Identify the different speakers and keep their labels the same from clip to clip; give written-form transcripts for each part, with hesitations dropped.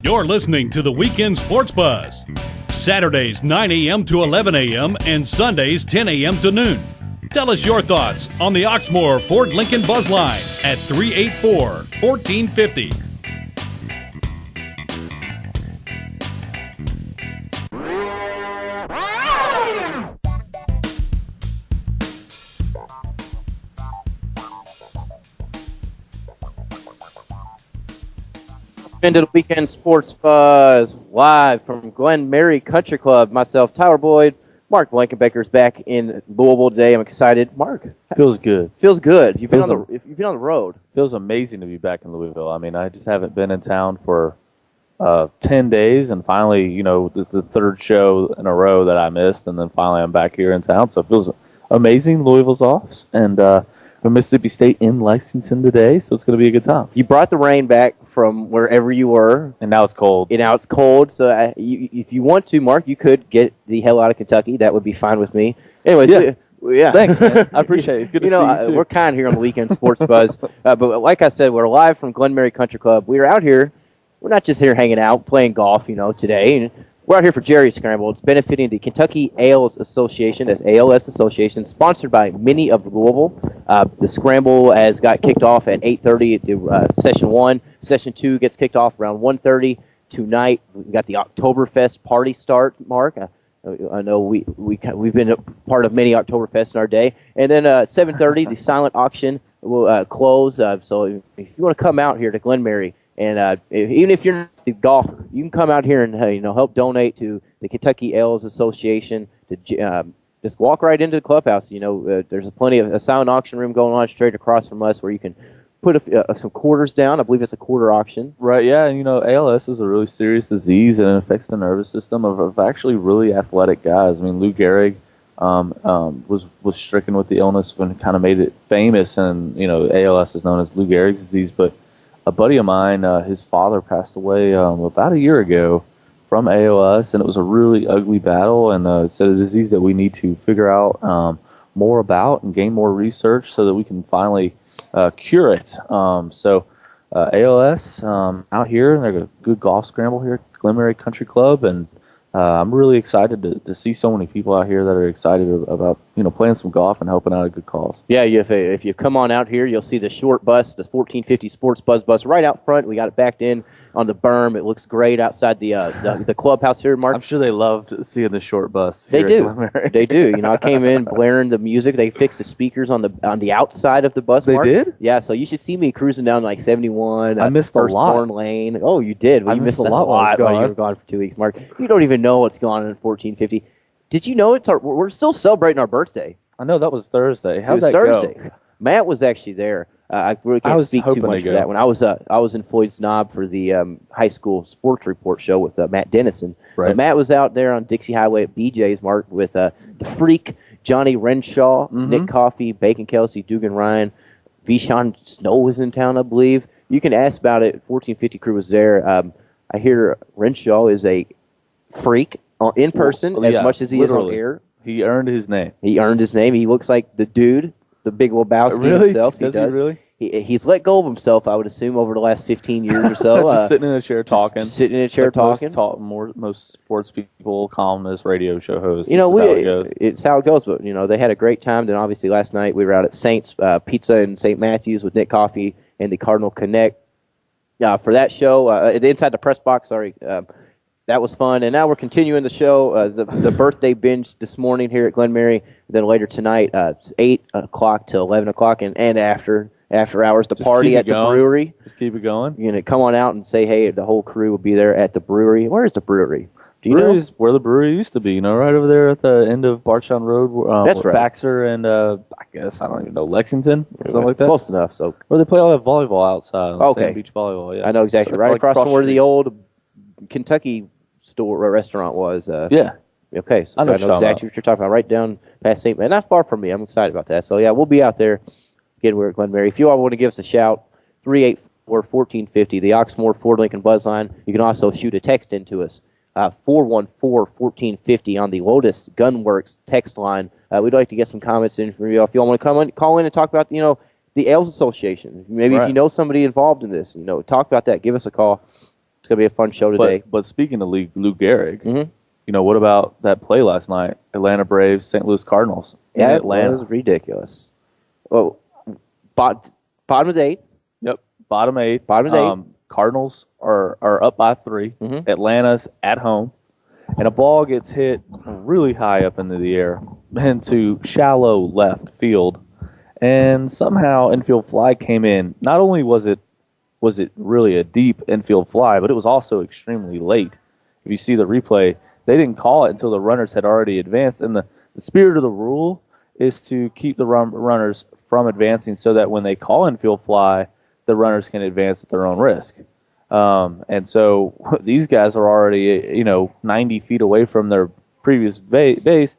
Speaker 1: You're listening to the Weekend Sports Buzz. Saturdays 9 a.m. to 11 a.m. and Sundays 10 a.m. to noon. Tell us your thoughts on the Oxmoor Ford Lincoln Buzz Line at 384-1450.
Speaker 2: Into the Weekend Sports Buzz live from Glen Mary Country Club. Myself, Tyler Boyd, Mark Blankenbaker's back in Louisville today. I'm excited. Mark,
Speaker 3: feels good.
Speaker 2: Feels good. You've been on the road.
Speaker 3: Feels amazing to be back in Louisville. I mean, I just haven't been in town for 10 days, and finally, the third show in a row that I missed, and then finally I'm back here in town. So it feels amazing. Louisville's off, and Mississippi State in Lexington today, so it's going to be a good time.
Speaker 2: You brought the rain back from wherever you were.
Speaker 3: And now it's cold.
Speaker 2: So if you want to, Mark, you could get the hell out of Kentucky. That would be fine with me. Anyways,
Speaker 3: yeah. Thanks, man. I appreciate it. Good to see you, too.
Speaker 2: We're kind here on the Weekend Sports Buzz. But like I said, we're live from Glen Mary Country Club. We're out here. We're not just here hanging out, playing golf, today. We're out here for Jerry's Scramble. It's benefiting the Kentucky ALS Association, that's ALS Association, sponsored by Mini of Louisville. The Scramble has got kicked off at 8:30 at Session 1. Session 2 gets kicked off around 1:30 tonight. We've got the Oktoberfest party start, Mark. I know we've been a part of many Oktoberfests in our day. And then at 7:30, the silent auction will close. So if you want to come out here to Glen Mary, and even if you're not a golfer, you can come out here and help donate to the Kentucky ALS Association. To just walk right into the clubhouse. There's plenty of a silent auction room going on straight across from us where you can put some quarters down. I believe it's a quarter auction.
Speaker 3: Right, yeah, and ALS is a really serious disease, and it affects the nervous system of actually really athletic guys. I mean, Lou Gehrig was stricken with the illness and kind of made it famous, and ALS is known as Lou Gehrig's disease. But a buddy of mine, his father passed away about a year ago from ALS, and it was a really ugly battle, and it's a disease that we need to figure out more about and gain more research so that we can finally cure it. So ALS out here, and they're a good golf scramble here at Glen Mary Country Club, and I'm really excited to see so many people out here that are excited about playing some golf and helping out a good cause.
Speaker 2: Yeah, if you come on out here, you'll see the short bus, the 1450 Sports Bus right out front. We got it backed in on the berm. It looks great outside the clubhouse here, Mark.
Speaker 3: I'm sure they loved seeing the short bus.
Speaker 2: They do. They do. I came in blaring the music. They fixed the speakers on the outside of the bus.
Speaker 3: They
Speaker 2: Mark.
Speaker 3: did?
Speaker 2: Yeah. So you should see me cruising down like 71.
Speaker 3: I missed a lot.
Speaker 2: Firstborn Lane. Oh, you did.
Speaker 3: I missed a lot while
Speaker 2: you were gone for 2 weeks, Mark. You don't even know what's going on in 1450. Did you know we're still celebrating our birthday?
Speaker 3: I know that was Thursday.
Speaker 2: It was Thursday. Go? Matt was actually there. I really can't speak too much for that one. I was in Floyd's Knob for the high school sports report show with Matt Dennison.
Speaker 3: Right.
Speaker 2: Matt was out there on Dixie Highway at BJ's, Mark, with the Freak, Johnny Renshaw, Nick Coffey, Bacon Kelsey, Dugan Ryan, Vishon Snow was in town, I believe. You can ask about it. 1450 crew was there. I hear Renshaw is a freak in person as much as he is on air.
Speaker 3: He earned his name.
Speaker 2: He looks like the dude, the Big Lebowski himself. He does. He really? He's let go of himself, I would assume, over the last 15 years or so.
Speaker 3: Just sitting in a chair talking.
Speaker 2: Sitting in a chair talking.
Speaker 3: Most sports people, columnists, radio show hosts. How it goes.
Speaker 2: It's how it goes. But, they had a great time. Then, obviously, last night we were out at Saints Pizza in St. Matthews with Nick Coffey and the Cardinal Connect for that show. Inside the press box, sorry. That was fun, and now we're continuing the show, the birthday binge this morning here at Glen Mary. Then later tonight, it's 8 o'clock till 11 o'clock, and after hours, the party at the brewery.
Speaker 3: Just keep it going.
Speaker 2: Come on out and say, hey, the whole crew will be there at the brewery. Where is the brewery? Do you know?
Speaker 3: Where the brewery used to be, right over there at the end of Bartown Road.
Speaker 2: That's right.
Speaker 3: Baxter and, I don't even know, Lexington or something like that.
Speaker 2: Close enough. So
Speaker 3: where they play all that volleyball outside.
Speaker 2: Okay.
Speaker 3: Beach volleyball, yeah.
Speaker 2: I know exactly. Right across from where the old Kentucky store or restaurant was.
Speaker 3: Yeah.
Speaker 2: Okay. So
Speaker 3: I know
Speaker 2: exactly what you're talking about. Right down past St. Not far from me. I'm excited about that. So, yeah, we'll be out there. Again, we're at Glen Mary. If you all want to give us a shout, 384-1450, the Oxmoor Ford Lincoln Buzz Line. You can also shoot a text into us, 414-1450 on the Lotus Gunworks text line. We'd like to get some comments in from you. If you all want to call in and talk about, the ALS Association. Maybe if you know somebody involved in this, talk about that. Give us a call. It's going to be a fun show today.
Speaker 3: But speaking of Lou Gehrig,
Speaker 2: Mhm.
Speaker 3: what about that play last night? Atlanta Braves, St. Louis Cardinals in Atlanta.
Speaker 2: It was ridiculous. Well, bottom of the 8th.
Speaker 3: Yep, bottom 8.
Speaker 2: Bottom of the 8th.
Speaker 3: Cardinals are up by 3.
Speaker 2: Mhm.
Speaker 3: Atlanta's at home, and a ball gets hit really high up into the air into shallow left field, and somehow infield fly came in. Not only was it really a deep infield fly, but it was also extremely late. If you see the replay, they didn't call it until the runners had already advanced. And the spirit of the rule is to keep the runners from advancing so that when they call infield fly, the runners can advance at their own risk. And so these guys are already, 90 feet away from their previous base,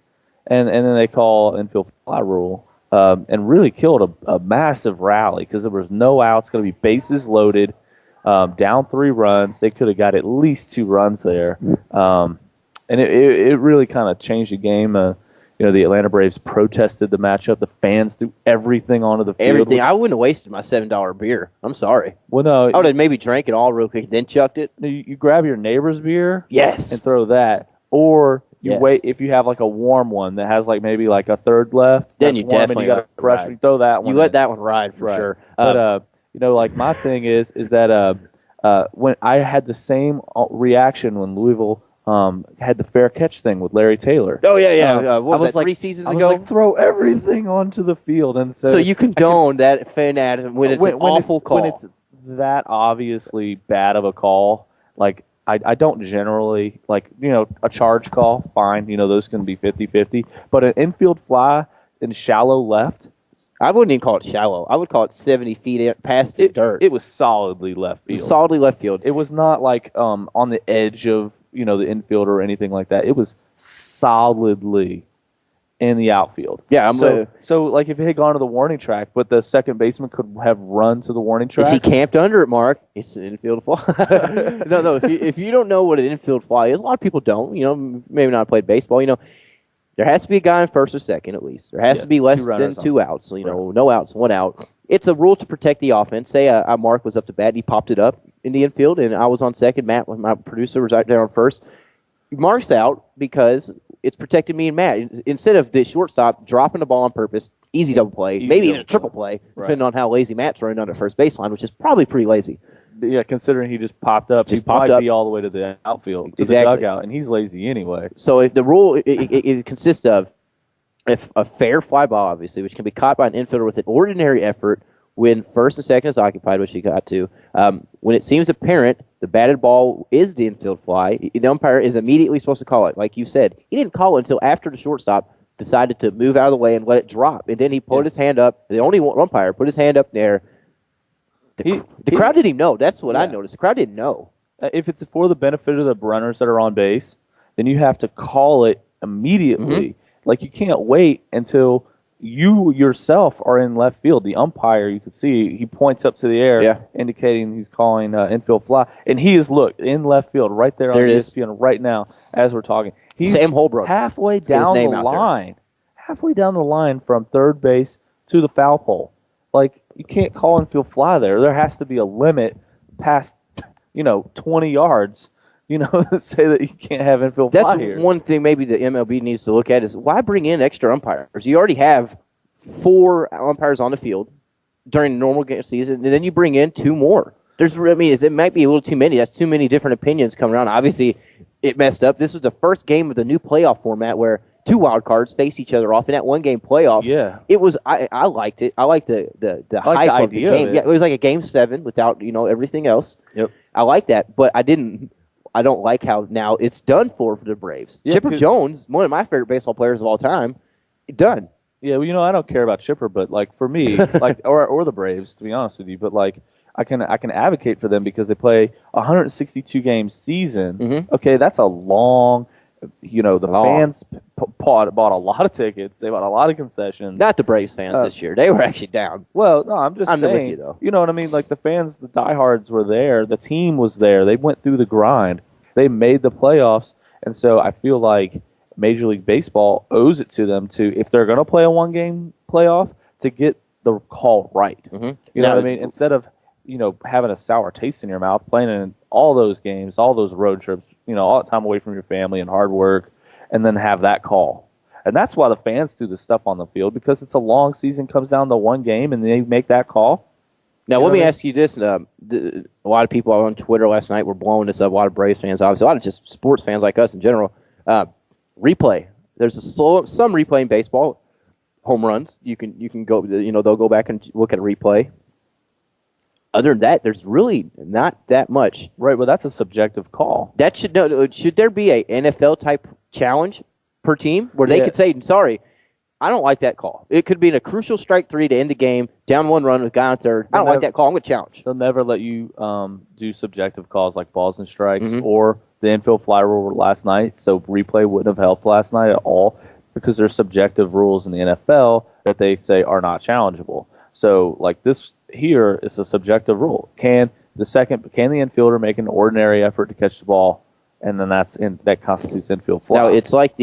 Speaker 3: and then they call infield fly rule. And really killed a massive rally because there was no outs, going to be bases loaded, down 3 runs. They could have got at least 2 runs there. And it really kind of changed the game. The Atlanta Braves protested the matchup. The fans threw everything onto the field.
Speaker 2: Everything. I wouldn't have wasted my $7 beer. I'm sorry.
Speaker 3: Well, no.
Speaker 2: I would have maybe drank it all real quick, then chucked it.
Speaker 3: You grab your neighbor's beer
Speaker 2: Yes.
Speaker 3: and throw that. Or you
Speaker 2: Yes.
Speaker 3: wait if you have like a warm one that has like maybe like a third left.
Speaker 2: Then
Speaker 3: that's
Speaker 2: you
Speaker 3: warm and
Speaker 2: definitely
Speaker 3: you got to crush
Speaker 2: ride.
Speaker 3: it. You throw that one.
Speaker 2: You let
Speaker 3: in.
Speaker 2: that one ride for
Speaker 3: Right.
Speaker 2: sure.
Speaker 3: But like my thing is that when I had the same reaction when Louisville had the fair catch thing with Larry Taylor.
Speaker 2: Oh yeah. What
Speaker 3: I
Speaker 2: was
Speaker 3: was
Speaker 2: that,
Speaker 3: like
Speaker 2: 3 seasons
Speaker 3: I
Speaker 2: ago?
Speaker 3: was like, throw everything onto the field, and
Speaker 2: so you condone that fanatic when it's an awful call.
Speaker 3: When it's that obviously bad of a call, like I don't generally like a charge call. Fine, those can be 50-50, but an infield fly in shallow left.
Speaker 2: I wouldn't even call it shallow. I would call it 70 feet past the dirt.
Speaker 3: It was solidly left field.
Speaker 2: Solidly left field.
Speaker 3: It was not like on the edge of the infield or anything like that. It was solidly in the outfield.
Speaker 2: Yeah,
Speaker 3: so like if it had gone to the warning track, but the second baseman could have run to the warning track.
Speaker 2: If he camped under it, Mark, it's an infield fly. No. If you don't know what an infield fly is, a lot of people don't. Maybe not played baseball. There has to be a guy in first or second at least. There has to be less than 2 outs. So, no outs, 1 out. It's a rule to protect the offense. Say Mark was up to bat, and he popped it up in the infield, and I was on second. Matt, my producer, was out there on first. Mark's out because it's protecting me and Matt. Instead of the shortstop dropping the ball on purpose, easy double play, maybe even a triple play, depending on how lazy Matt's running on the first baseline, which is probably pretty lazy.
Speaker 3: Yeah, considering he just popped up, he might be all the way to the outfield, to the dugout, and he's lazy anyway.
Speaker 2: So if the rule it consists of a fair fly ball, obviously, which can be caught by an infielder with an ordinary effort when first and second is occupied, which he got to. When it seems apparent the batted ball is the infield fly, the umpire is immediately supposed to call it. Like you said, he didn't call it until after the shortstop decided to move out of the way and let it drop. And then he put his hand up. The only umpire put his hand up there. The crowd didn't even know. That's what I noticed. The crowd didn't know.
Speaker 3: If it's for the benefit of the runners that are on base, then you have to call it immediately.
Speaker 2: Mm-hmm.
Speaker 3: Like you can't wait until you yourself are in left field. The umpire, you can see, he points up to the air, indicating he's calling infield fly. And he is, in left field right there on ESPN right now as we're talking. He's
Speaker 2: Sam Holbrook.
Speaker 3: halfway down the line. Halfway down the line from third base to the foul pole. Like, you can't call infield fly there. There has to be a limit past, 20 yards, say that you can't have infield fly here.
Speaker 2: That's one thing maybe the MLB needs to look at is why bring in extra umpires? You already have 4 umpires on the field during the normal game season, and then you bring in 2 more. It might be a little too many. That's too many different opinions coming around. Obviously, it messed up. This was the first game of the new playoff format where 2 wild cards face each other off in that 1-game playoff.
Speaker 3: Yeah,
Speaker 2: it was. I liked it. I liked the hype of the game. Of it. Yeah, it was like a game 7 without everything else.
Speaker 3: Yep,
Speaker 2: I like that, but I don't like how now it's done for the Braves.
Speaker 3: Yeah,
Speaker 2: Chipper Jones, one of my favorite baseball players of all time, done.
Speaker 3: Yeah, well, I don't care about Chipper, but for me, or the Braves, to be honest with you, but I can advocate for them because they play a 162 game season.
Speaker 2: Mm-hmm.
Speaker 3: Okay, that's a long. Fans bought a lot of tickets. They bought a lot of concessions.
Speaker 2: Not the Braves fans this year. They were actually down.
Speaker 3: Well, no, I'm saying.
Speaker 2: with you, though.
Speaker 3: You know what I mean? Like the fans, the diehards were there. The team was there. They went through the grind. They made the playoffs, and so I feel like Major League Baseball owes it to them to, if they're going to play a 1-game playoff, to get the call right.
Speaker 2: Mm-hmm.
Speaker 3: You know what I mean? Instead of having a sour taste in your mouth, playing in all those games, all those road trips, all that time away from your family and hard work, and then have that call. And that's why the fans do this stuff on the field, because it's a long season, comes down to one game, and they make that call.
Speaker 2: Now, let me ask you this. A lot of people on Twitter last night were blowing this up, a lot of Braves fans, obviously, a lot of just sports fans like us in general. Replay. There's some replay in baseball. Home runs. You can go, they'll go back and look at a replay. Other than that, there's really not that much.
Speaker 3: Right, well, that's a subjective call.
Speaker 2: Should there be a NFL-type challenge per team where they could say, sorry, I don't like that call. It could be in a crucial strike 3 to end the game, down 1 run with a guy on third. I don't like that call. I'm going to challenge.
Speaker 3: They'll never let you do subjective calls like balls and strikes or the infield fly rule last night, so replay wouldn't have helped last night at all because there's subjective rules in the NFL that they say are not challengeable. So, like this here is a subjective rule. Can the infielder make an ordinary effort to catch the ball, and then that constitutes infield fly?
Speaker 2: Now, it's like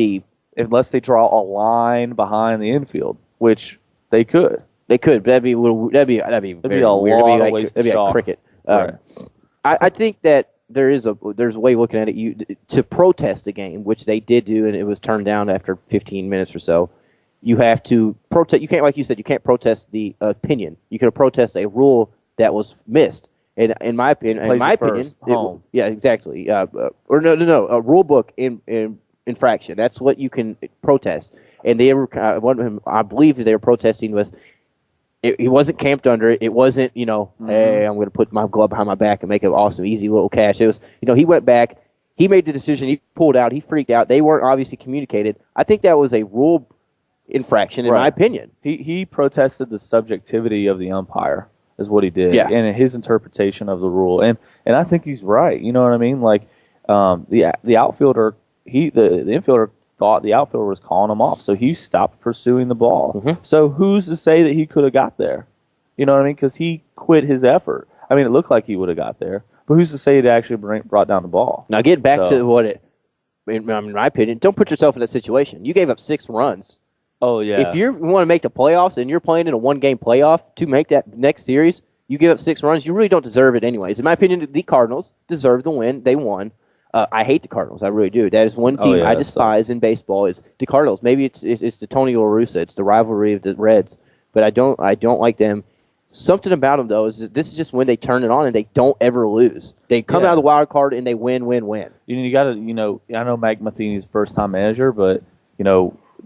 Speaker 3: unless they draw a line behind the infield, which they could.
Speaker 2: They could, but that'd be very
Speaker 3: a
Speaker 2: weird.
Speaker 3: lot of ways to
Speaker 2: that'd be like cricket.
Speaker 3: Right.
Speaker 2: I think that there's a way of looking at it. To protest a game, which they did do, and it was turned down after 15 minutes or so. You have to protest. You can't, like you said, you can't protest the opinion. You can protest a rule that was missed. And in my opinion, yeah, exactly. A rule book infraction. That's what you can protest. And they were, I believe, they were protesting was. He wasn't camped under it. It wasn't, hey, I'm going to put my glove behind my back and make an awesome, easy little catch. It was, he went back. He made the decision. He pulled out. He freaked out. They weren't obviously communicated. I think that was a rule infraction, in my opinion.
Speaker 3: He protested the subjectivity of the umpire, is what he did, and his interpretation of the rule. And I think he's right. You know what I mean? Like the outfielder, the infielder thought the outfielder was calling him off, so he stopped pursuing the ball. So who's to say that he could have got there? You know what I mean? Because he quit his effort. I mean, it looked like he would have got there, but who's to say it actually brought down the ball?
Speaker 2: Now, getting back to what in my opinion, don't put yourself in that situation. You gave up 6 runs.
Speaker 3: Oh, yeah.
Speaker 2: If you want to make the playoffs and you're playing in a 1-game playoff to make that next series, you give up 6 runs, you really don't deserve it anyways. In my opinion, the Cardinals deserve the win. They won. I hate the Cardinals. I really do. That is one team I despise in baseball. Is the Cardinals. Maybe it's the Tony La Russa. It's the rivalry of the Reds. But I don't like them. Something about them though is that this is just when they turn it on and they don't ever lose. They come out of the wild card and they win.
Speaker 3: You got to I know Mike Matheny's first time manager, but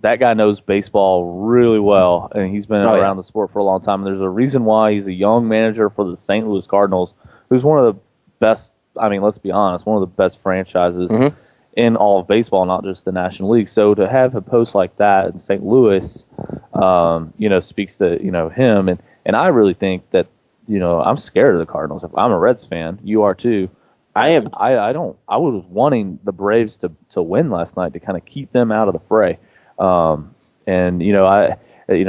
Speaker 3: that guy knows baseball really well, and he's been around the sport for a long time. And there's a reason why he's a young manager for the St. Louis Cardinals, who's one of the best. I mean, let's be honest, one of the best franchises in all of baseball, not just the National League. So to have a post like that in St. Louis, speaks to him, and I really think that I'm scared of the Cardinals. If I'm a Reds fan, you are too.
Speaker 2: I am.
Speaker 3: I was wanting the Braves to win last night to kind of keep them out of the fray,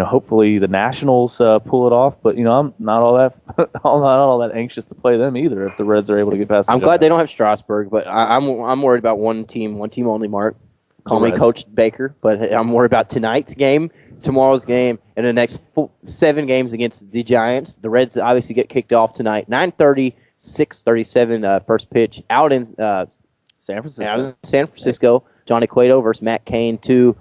Speaker 3: hopefully the Nationals pull it off. But I'm not all that anxious to play them either. If the Reds are able to get past,
Speaker 2: I'm glad they don't have Strasburg, but I'm worried about one team only. Mark, call me Coach Baker, but I'm worried about tonight's game, tomorrow's game, and the next 7 games against the Giants. The Reds obviously get kicked off tonight, 9:30, 6:37 first pitch out in
Speaker 3: San Francisco.
Speaker 2: San Francisco. Johnny Cueto versus Matt Cain, 2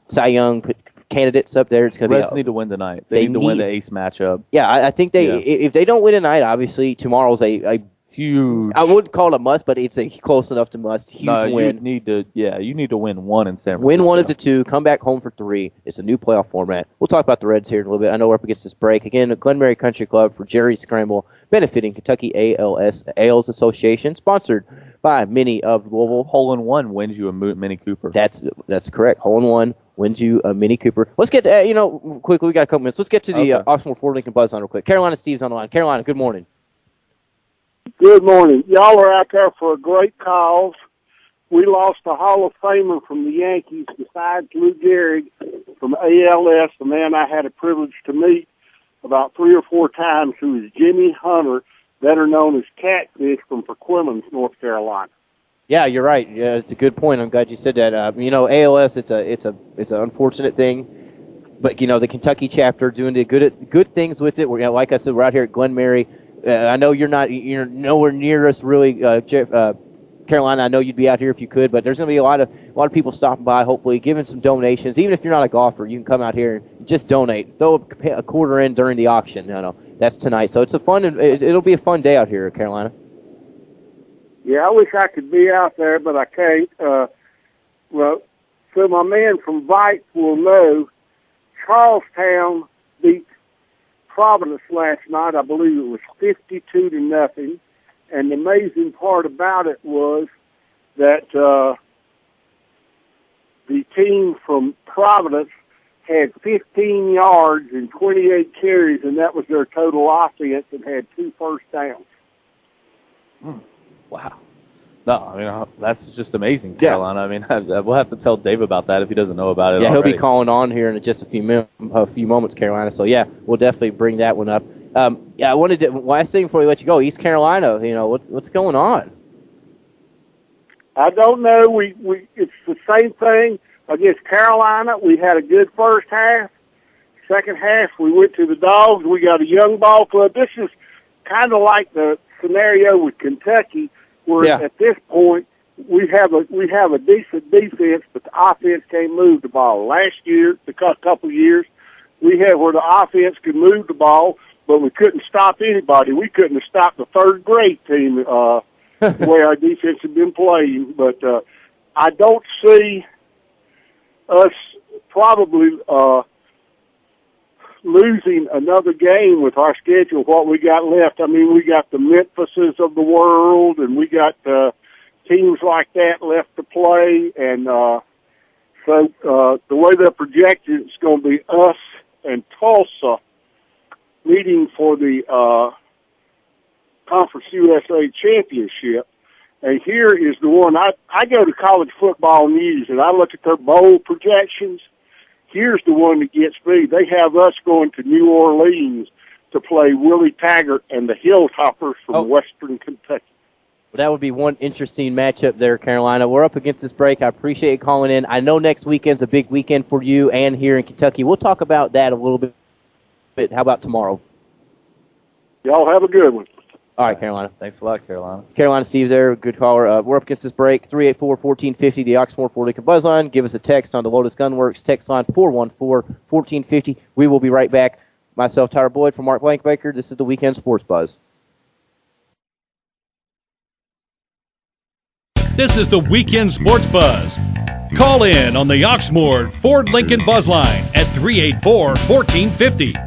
Speaker 2: Cy Young candidates up there. It's going to be.
Speaker 3: Reds need to win tonight. They need to win the ace matchup.
Speaker 2: Yeah, I think if they don't win tonight, obviously tomorrow's a
Speaker 3: huge.
Speaker 2: I wouldn't call it a must, but it's a close enough to must. Huge win.
Speaker 3: You need to win 1 in San Francisco.
Speaker 2: Win 1 of the 2. Come back home for 3. It's a new playoff format. We'll talk about the Reds here in a little bit. I know we're up against this break again. Glenmary Country Club for Jerry Scramble, benefiting Kentucky Ales Association, sponsored by Mini of Louisville.
Speaker 3: Hole in 1 wins you a Mini Cooper.
Speaker 2: That's correct. Hole in 1 wins you a Mini Cooper. Let's get to, quickly, we got a couple minutes. Let's get to the Oxmoor Ford Lincoln Buzz on real quick. Carolina Steve's on the line. Carolina, good morning.
Speaker 4: Good morning. Y'all are out there for a great cause. We lost a Hall of Famer from the Yankees besides Lou Gehrig from ALS, the man I had a privilege to meet about 3 or 4 times, who is Jimmy Hunter, better known as Catfish from Perquimans, North Carolina.
Speaker 2: Yeah, you're right. Yeah, it's a good point. I'm glad you said that. ALS, it's an unfortunate thing, but the Kentucky chapter doing the good things with it. We're like I said, we're out here at Glenmary. I know you're nowhere near us really, Carolina. I know you'd be out here if you could, but there's going to be a lot of people stopping by. Hopefully, giving some donations. Even if you're not a golfer, you can come out here and just donate. Throw a quarter in during the auction. That's tonight. So it'll be a fun day out here, Carolina.
Speaker 4: Yeah, I wish I could be out there, but I can't. So my man from Vite will know. Charlestown beat Providence last night. I believe it was 52-0. And the amazing part about it was that the team from Providence had 15 yards and 28 carries, and that was their total offense, and had 2 first downs.
Speaker 3: Wow. No, I mean, that's just amazing, Carolina. I mean, we'll have to tell Dave about that if he doesn't know about it.
Speaker 2: Yeah,
Speaker 3: already.
Speaker 2: He'll be calling on here in just a few moments, Carolina. So, yeah, we'll definitely bring that one up. I wanted to, last thing before we let you go, East Carolina, what's going on?
Speaker 4: I don't know. It's the same thing against Carolina. We had a good first half. Second half, we went to the Dogs. We got a young ball club. This is kind of like the scenario with Kentucky, where at this point we have a decent defense, but the offense can't move the ball. Last year, the couple of years, we had where the offense could move the ball, but we couldn't stop anybody. We couldn't have stopped the third grade team the way our defense had been playing. But I don't see us probably losing another game with our schedule, what we got left. I mean, we got the Memphises of the world, and we got teams like that left to play. And so the way they're projected, it's going to be us and Tulsa meeting for the Conference USA Championship. And here is the one. I go to College Football News, and I look at their bowl projections. Here's the one that gets me. They have us going to New Orleans to play Willie Taggart and the Hilltoppers from Western Kentucky.
Speaker 2: Well, that would be one interesting matchup there, Carolina. We're up against this break. I appreciate you calling in. I know next weekend's a big weekend for you and here in Kentucky. We'll talk about that a little bit. How about tomorrow?
Speaker 4: Y'all have a good one.
Speaker 2: All right, Carolina.
Speaker 3: Thanks a lot, Carolina.
Speaker 2: Carolina Steve there, good caller. We're up against this break, 384-1450, the Oxmoor Ford Lincoln Buzz line. Give us a text on the Lotus Gunworks text line, 414-1450. We will be right back. Myself, Tyler Boyd, from Mark Blankbaker. This is the Weekend Sports Buzz.
Speaker 1: This is the Weekend Sports Buzz. Call in on the Oxmoor Ford Lincoln Buzz line at 384-1450.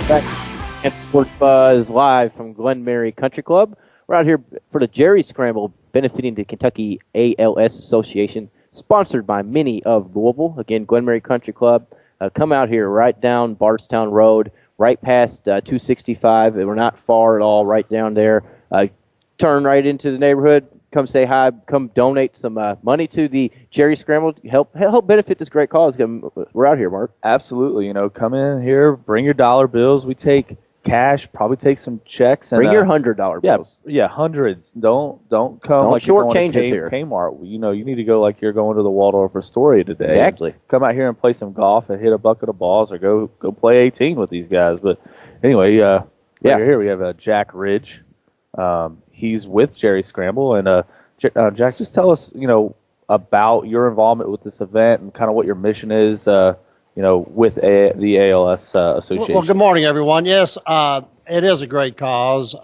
Speaker 2: Back at Sports Buzz live from Glen Mary Country Club. We're out here for the Jerry Scramble, benefiting the Kentucky ALS Association, sponsored by Minnie of Louisville. Again, Glen Mary Country Club. Come out here right down Bardstown Road, right past 265. We're not far at all, right down there. Turn right into the neighborhood. Come say hi. Come donate some money to the Jerry Scramble. Help benefit this great cause. We're out here, Mark.
Speaker 3: Absolutely. Come in here, bring your dollar bills. We take cash, probably take some checks. And,
Speaker 2: bring your $100 bills.
Speaker 3: Yeah, hundreds. Don't come
Speaker 2: Don't
Speaker 3: like
Speaker 2: short
Speaker 3: you're going
Speaker 2: changes
Speaker 3: to
Speaker 2: here.
Speaker 3: Kmart. You need to go like you're going to the Waldorf Astoria today.
Speaker 2: Exactly.
Speaker 3: Come out here and play some golf and hit a bucket of balls, or go play 18 with these guys. But anyway, right here we have Jack Ridge. He's with Jerry Scramble, and Jack, just tell us, about your involvement with this event and kind of what your mission is, with the ALS Association.
Speaker 5: Well, good morning, everyone. Yes, it is a great cause.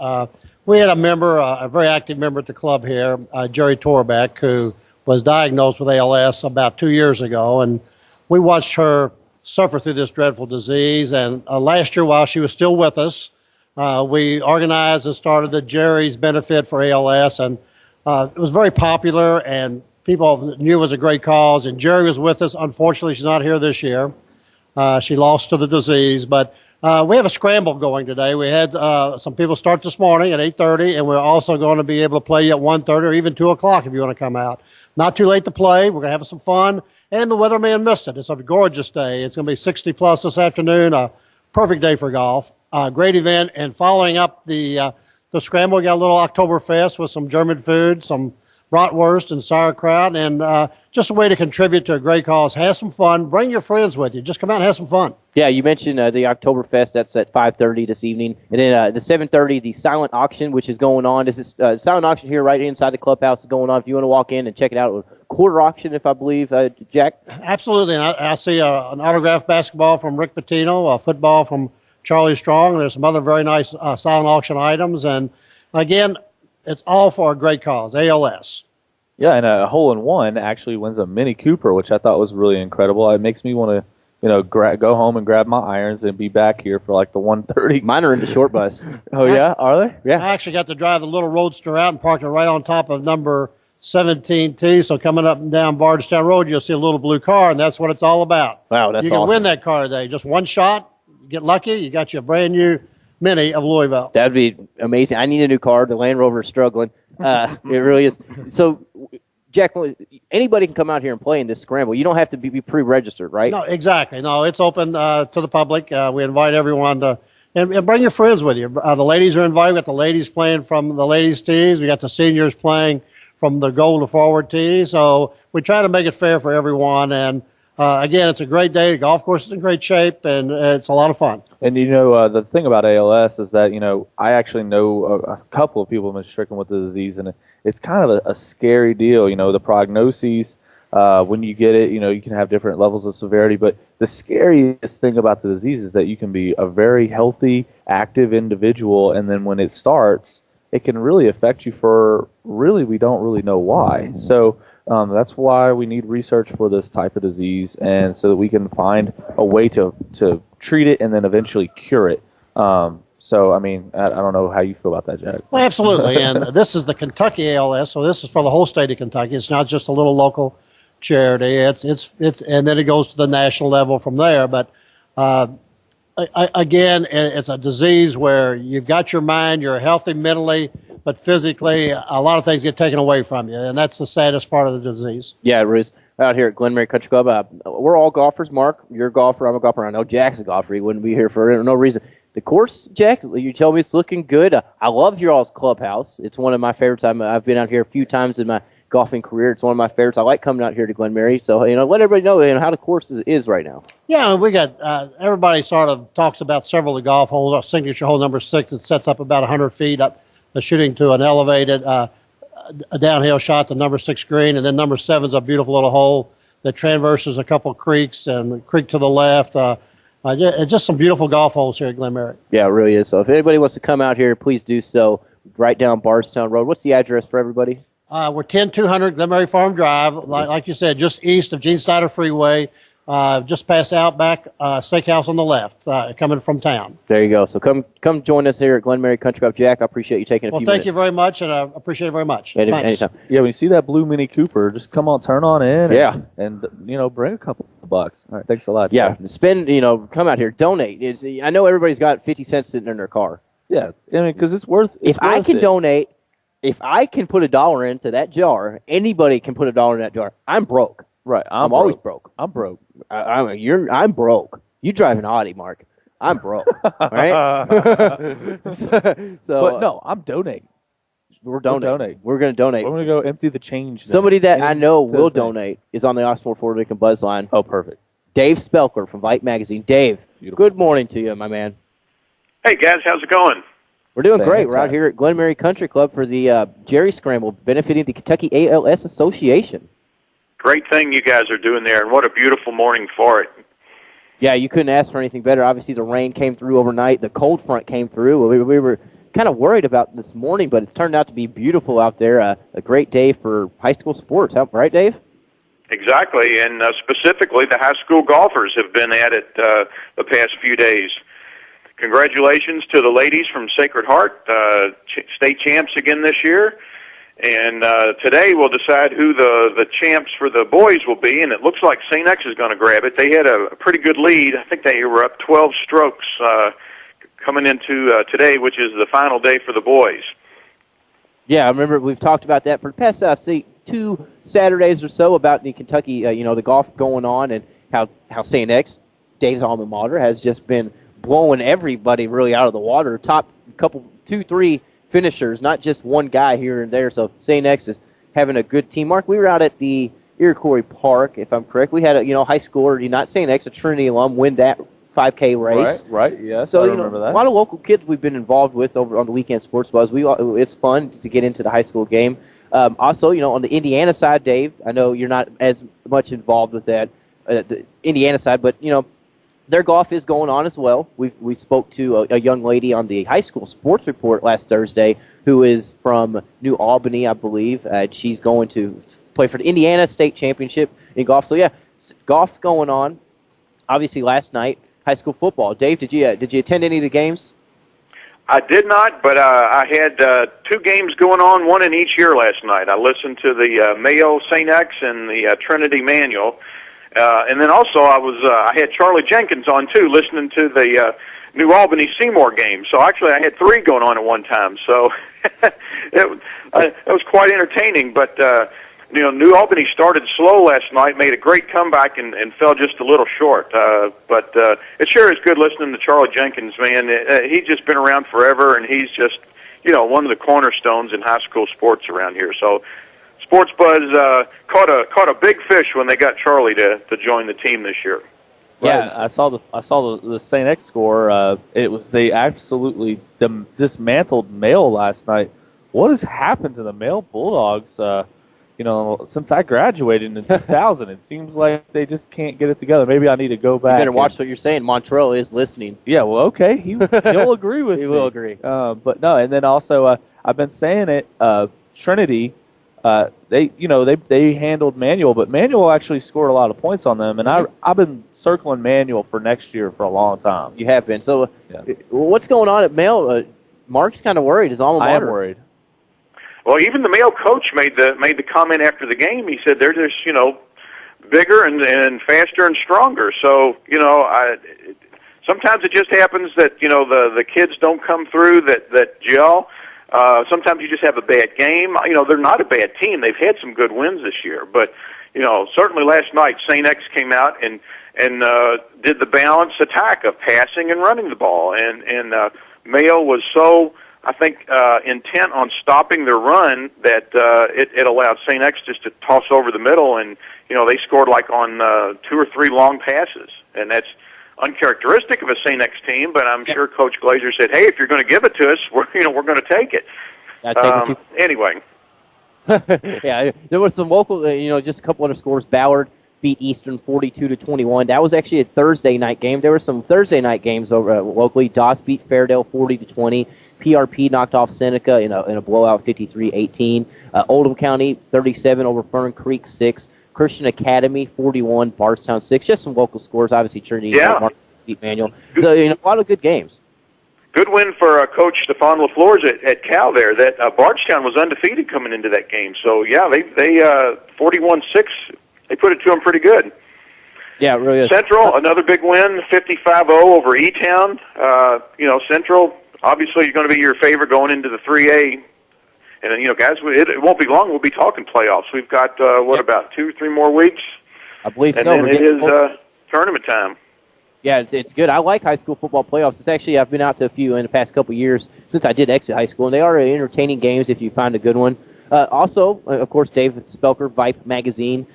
Speaker 5: We had a member, a very active member at the club here, Jerry Torbeck, who was diagnosed with ALS about 2 years ago, and we watched her suffer through this dreadful disease. And last year, while she was still with us, we organized and started the Jerry's Benefit for ALS, and it was very popular, and people knew it was a great cause. And Jerry was with us. Unfortunately, she's not here this year. She lost to the disease, but we have a scramble going today. We had some people start this morning at 8:30, and we're also going to be able to play at 1:30 or even 2 o'clock if you want to come out. Not too late to play. We're going to have some fun, and the weatherman missed it. It's a gorgeous day. It's going to be 60-plus this afternoon, a perfect day for golf. Great event, and following up the scramble, we got a little Oktoberfest with some German food, some bratwurst and sauerkraut, and just a way to contribute to a great cause. Have some fun. Bring your friends with you. Just come out and have some fun.
Speaker 2: Yeah, you mentioned the Oktoberfest. That's at 5:30 this evening, and then the 7:30, the silent auction, which is going on. This is silent auction here right inside the clubhouse is going on. If you want to walk in and check it out, quarter auction, if I believe, Jack.
Speaker 5: Absolutely, and I see an autographed basketball from Rick Pitino, a football from Charlie Strong. There's some other very nice silent auction items, and again, it's all for a great cause, ALS.
Speaker 3: Yeah, and a hole-in-one actually wins a Mini Cooper, which I thought was really incredible. It makes me want to, go home and grab my irons and be back here for like the 1:30.
Speaker 2: Mine are in the short bus.
Speaker 3: Oh, yeah? Are they?
Speaker 2: Yeah.
Speaker 5: I actually got to drive the little roadster out and parked it right on top of number 17T. So coming up and down Bardstown Road, you'll see a little blue car, and that's what it's all about.
Speaker 2: Wow, that's
Speaker 5: You can
Speaker 2: awesome.
Speaker 5: win that car today. Just one shot, you get lucky, you got you a brand new Mini of Louisville.
Speaker 2: That'd be amazing. I need a new car. The Land Rover is struggling. It really is. So, Jack, anybody can come out here and play in this scramble. You don't have to be pre-registered, right?
Speaker 5: No, exactly. No, it's open to the public. We invite everyone to, and bring your friends with you. The ladies are invited. We got the ladies playing from the ladies' tees. We got the seniors playing from the goal to forward tee. So we try to make it fair for everyone. And again, it's a great day. The golf course is in great shape, and it's a lot of fun.
Speaker 3: And, the thing about ALS is that, I actually know a couple of people have been stricken with the disease, and it's kind of a scary deal. The prognoses, when you get it, you can have different levels of severity. But the scariest thing about the disease is that you can be a very healthy, active individual, and then when it starts, it can really affect you for really, we don't really know why. So that's why we need research for this type of disease, and so that we can find a way to treat it and then eventually cure it. So, I don't know how you feel about that, Jack.
Speaker 5: Well, absolutely. And this is the Kentucky ALS, so this is for the whole state of Kentucky. It's not just a little local charity. It's and then it goes to the national level from there. But again, it's a disease where you've got your mind, you're healthy mentally, but physically, a lot of things get taken away from you, and that's the saddest part of the disease.
Speaker 2: Yeah, it is. Out here at Glen Mary Country Club, we're all golfers. Mark, you're a golfer. I'm a golfer. I know Jack's a golfer. He wouldn't be here for no reason. The course, Jack, you tell me it's looking good. I love your all's clubhouse. It's one of my favorites. I've been out here a few times in my golfing career. It's one of my favorites. I like coming out here to Glen Mary. So, let everybody know how the course is right now.
Speaker 5: Yeah, we got everybody sort of talks about several of the golf holes. Our signature hole number 6, it sets up about 100 feet up, shooting to an elevated a downhill shot to number 6 green, and then number 7 is a beautiful little hole that traverses a couple creeks and the creek to the left. Just some beautiful golf holes here at Glen Mary.
Speaker 2: Yeah, it really is. So if anybody wants to come out here, please do so. Right down Bardstown Road. What's the address for everybody?
Speaker 5: We're 10200 Glen Mary Farm Drive, like you said, just east of Gene Snyder Freeway, just past Outback Steakhouse on the left, coming from town.
Speaker 2: There you go. So come join us here at Glen Mary Country Club. Jack, I appreciate you taking a few minutes.
Speaker 5: Well, thank you very much, and I appreciate it very much.
Speaker 2: Anytime.
Speaker 3: Yeah, when you see that blue Mini Cooper, just turn on in. And bring a couple of bucks. All right, thanks a lot.
Speaker 2: Yeah, come out here, donate. I know everybody's got 50 cents sitting in their car.
Speaker 3: Yeah, because it's worth.
Speaker 2: If I can donate, if I can put $1 into that jar, anybody can put $1 in that jar. I'm broke.
Speaker 3: Right,
Speaker 2: I'm always broke.
Speaker 3: I'm broke.
Speaker 2: I'm broke. You drive an Audi, Mark. I'm broke. Right?
Speaker 3: But no, I'm donating.
Speaker 2: We're donating. We're going to donate.
Speaker 3: We're going to go empty the change.
Speaker 2: Somebody that I know will donate is on the Oxmoor Ford Lincoln Buzz line.
Speaker 3: Oh, perfect.
Speaker 2: Dave Spelker from Vite Magazine. Dave, Good morning to you, my man.
Speaker 6: Hey, guys. How's it going?
Speaker 2: We're doing great. We're out here at Glen Mary Country Club for the Jerry Scramble, benefiting the Kentucky ALS Association.
Speaker 6: Great thing you guys are doing there, and what a beautiful morning for it.
Speaker 2: Yeah, you couldn't ask for anything better. Obviously, the rain came through overnight. The cold front came through. We were kind of worried about this morning, but it turned out to be beautiful out there. A great day for high school sports. Right, Dave?
Speaker 6: Exactly, and specifically the high school golfers have been at it the past few days. Congratulations to the ladies from Sacred Heart, state champs again this year. And today we'll decide who the champs for the boys will be, and it looks like St. X is going to grab it. They had a pretty good lead. I think they were up 12 strokes coming into today, which is the final day for the boys.
Speaker 2: Yeah, I remember we've talked about that for the past, 2 Saturdays or so about the Kentucky, the golf going on, and how St. X, Dave's alma mater, has just been blowing everybody really out of the water. Top couple, 2, 3 finishers, not just one guy here and there. So St. X is having a good team. Mark, we were out at the Iroquois Park, if I'm correct. We had a high schooler, you're not saying X, a Trinity alum, win that 5K race.
Speaker 3: Right, yes,
Speaker 2: so,
Speaker 3: I remember that.
Speaker 2: A lot of local kids we've been involved with over on the Weekend Sports Buzz. It's fun to get into the high school game. Also, on the Indiana side, Dave, I know you're not as much involved with that, the Indiana side, but, their golf is going on as well. We spoke to a young lady on the high school sports report last Thursday who is from New Albany, I believe. She's going to play for the Indiana State Championship in golf. So, yeah, golf's going on. Obviously, last night, high school football. Dave, did you attend any of the games?
Speaker 6: I did not, but I had 2 games going on, one in each year last night. I listened to the Mayo St. X and the Trinity Manual. And then also I had Charlie Jenkins on too, listening to the New Albany Seymour game. So actually I had 3 going on at one time. So it was quite entertaining. But New Albany started slow last night, made a great comeback, and fell just a little short. But it sure is good listening to Charlie Jenkins, man. He's just been around forever, and he's just one of the cornerstones in high school sports around here. So. Sports Buzz caught a big fish when they got Charlie to join the team this year.
Speaker 3: Yeah, I saw the St. X score. They absolutely dismantled Mail last night. What has happened to the Mail Bulldogs? Since I graduated in 2000, it seems like they just can't get it together. Maybe I need to go back.
Speaker 2: You better watch what you're saying. Montrell is listening.
Speaker 3: Yeah, well, okay, he'll agree with me.
Speaker 2: He will agree.
Speaker 3: But no, and then also I've been saying it. Trinity. They handled Manual, but Manual actually scored a lot of points on them, and I've been circling Manual for next year for a long time.
Speaker 2: You have been. So, what's going on at Mail? Mark's kind of worried. His alma mater.
Speaker 3: I am worried.
Speaker 6: Well, even the Mail coach made the comment after the game. He said they're just bigger and faster and stronger. So sometimes it just happens that the kids don't come through that gel. Sometimes you just have a bad game. They're not a bad team. They've had some good wins this year. But, certainly last night, St. X came out and did the balanced attack of passing and running the ball. And Mayo was so, I think, intent on stopping their run that it allowed St. X just to toss over the middle. And, they scored like on 2 or 3 long passes. And that's uncharacteristic of a St. X team, but I'm sure Coach Glazer said, "Hey, if you're going to give it to us, we're going to take it." Anyway,
Speaker 2: yeah, there was some local, just a couple other scores. Ballard beat Eastern 42-21. That was actually a Thursday night game. There were some Thursday night games over locally. Doss beat Fairdale 40-20. PRP knocked off Seneca in a blowout 53-18. Oldham County 37 over Fern Creek 6. Christian Academy 41, Bardstown 6. Just some local scores. Obviously, Trinity beat Manual. So, a lot of good games.
Speaker 6: Good win for Coach Stefan LaFleurs at Cal there. That Bardstown was undefeated coming into that game. So, yeah, they 41-6. They put it to them pretty good.
Speaker 2: Yeah, it really is.
Speaker 6: Central, another big win, 55-0 over E-Town. Central, obviously, is going to be your favorite going into the 3A. And, guys, it won't be long. We'll be talking playoffs. We've got, about 2 or 3 more weeks?
Speaker 2: I believe
Speaker 6: and
Speaker 2: so.
Speaker 6: And then it is tournament time.
Speaker 2: Yeah, it's good. I like high school football playoffs. It's actually, I've been out to a few in the past couple of years since I did exit high school, and they are entertaining games if you find a good one. Also, of course, Dave Spelker, Vipe Magazine.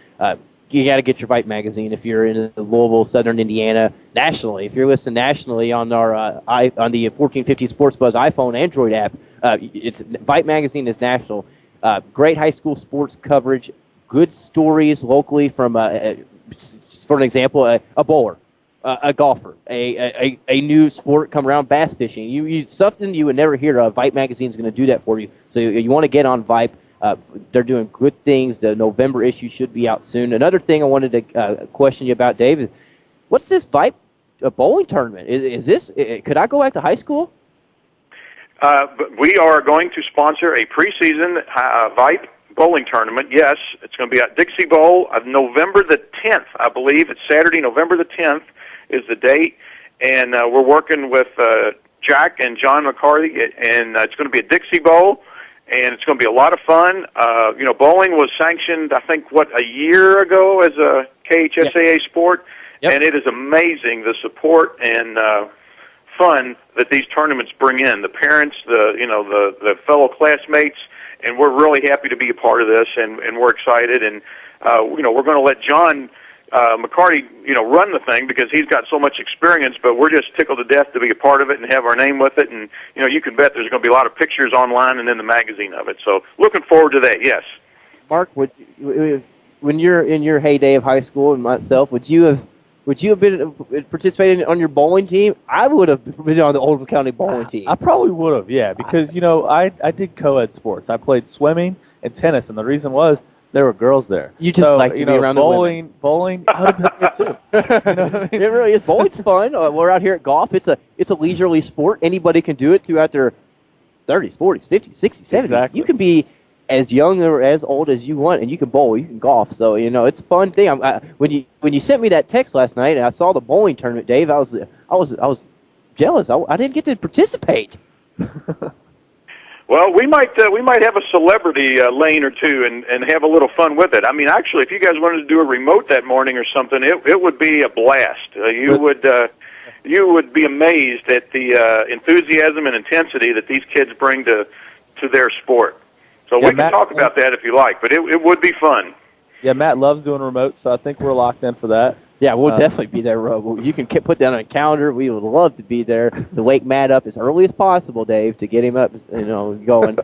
Speaker 2: You got to get your Vipe Magazine if you're in Louisville, Southern Indiana, nationally. If you're listening nationally on our on the 1450 Sports Buzz iPhone Android app, it's Vipe Magazine is national. Great high school sports coverage, good stories locally from, for an example, a bowler, a golfer, a new sport come around, bass fishing. You something you would never hear of. Vipe Magazine is going to do that for you. So you want to get on Vipe. They're doing good things. The November issue should be out soon. Another thing I wanted to question you about, Dave, is what's this Vipe bowling tournament? Is this? Could I go back to high school?
Speaker 6: We are going to sponsor a preseason Vipe bowling tournament. Yes, it's going to be at Dixie Bowl November the 10th, I believe. It's Saturday, November the 10th is the date. And we're working with Jack and John McCarthy, and it's going to be a Dixie Bowl. And it's going to be a lot of fun. Bowling was sanctioned, I think, a year ago as a KHSAA sport. Yep. And it is amazing the support and fun that these tournaments bring in. The parents, the fellow classmates, and we're really happy to be a part of this, and we're excited. And we're going to let John McCarty, run the thing because he's got so much experience. But we're just tickled to death to be a part of it and have our name with it. And you can bet there's going to be a lot of pictures online and in the magazine of it. So looking forward to that. Yes.
Speaker 2: Mark, when you're in your heyday of high school and myself, would you have been participating on your bowling team? I would have been on the Oldham County bowling team.
Speaker 3: I probably would have, yeah, because I did co-ed sports. I played swimming and tennis, and the reason was there were girls there.
Speaker 2: You just like to be around
Speaker 3: bowling,
Speaker 2: the women.
Speaker 3: Bowling, I would have been there too. You know what I mean?
Speaker 2: It really is. Bowling's fun. We're out here at golf. It's a leisurely sport. Anybody can do it throughout their 30s, 40s, 50s, 60s, 70s.
Speaker 3: Exactly.
Speaker 2: You can be as young or as old as you want, and you can bowl, you can golf. So it's a fun thing. When you sent me that text last night, and I saw the bowling tournament, Dave, I was jealous. I didn't get to participate.
Speaker 6: Well, we might have a celebrity lane or two and have a little fun with it. I mean, actually, if you guys wanted to do a remote that morning or something, it would be a blast. You would be amazed at the enthusiasm and intensity that these kids bring to their sport. So we can talk about that if you like, but it would be fun.
Speaker 3: Yeah, Matt loves doing remotes, so I think we're locked in for that.
Speaker 2: Yeah, we'll definitely be there. You can put that on a calendar. We would love to be there to wake Matt up as early as possible, Dave, to get him up, going.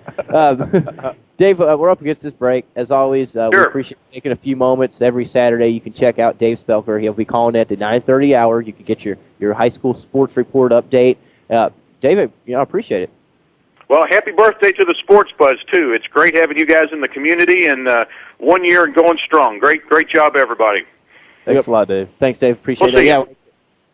Speaker 2: Dave, we're up against this break. As always,
Speaker 6: Sure.
Speaker 2: We appreciate taking a few moments every Saturday. You can check out Dave Spelker. He'll be calling at the 9:30 hour. You can get your high school sports report update. David, I appreciate it.
Speaker 6: Well, happy birthday to the Sports Buzz, too. It's great having you guys in the community, and 1 year and going strong. Great job, everybody.
Speaker 3: Thanks a lot, Dave.
Speaker 2: Thanks, Dave. Appreciate it. Yeah,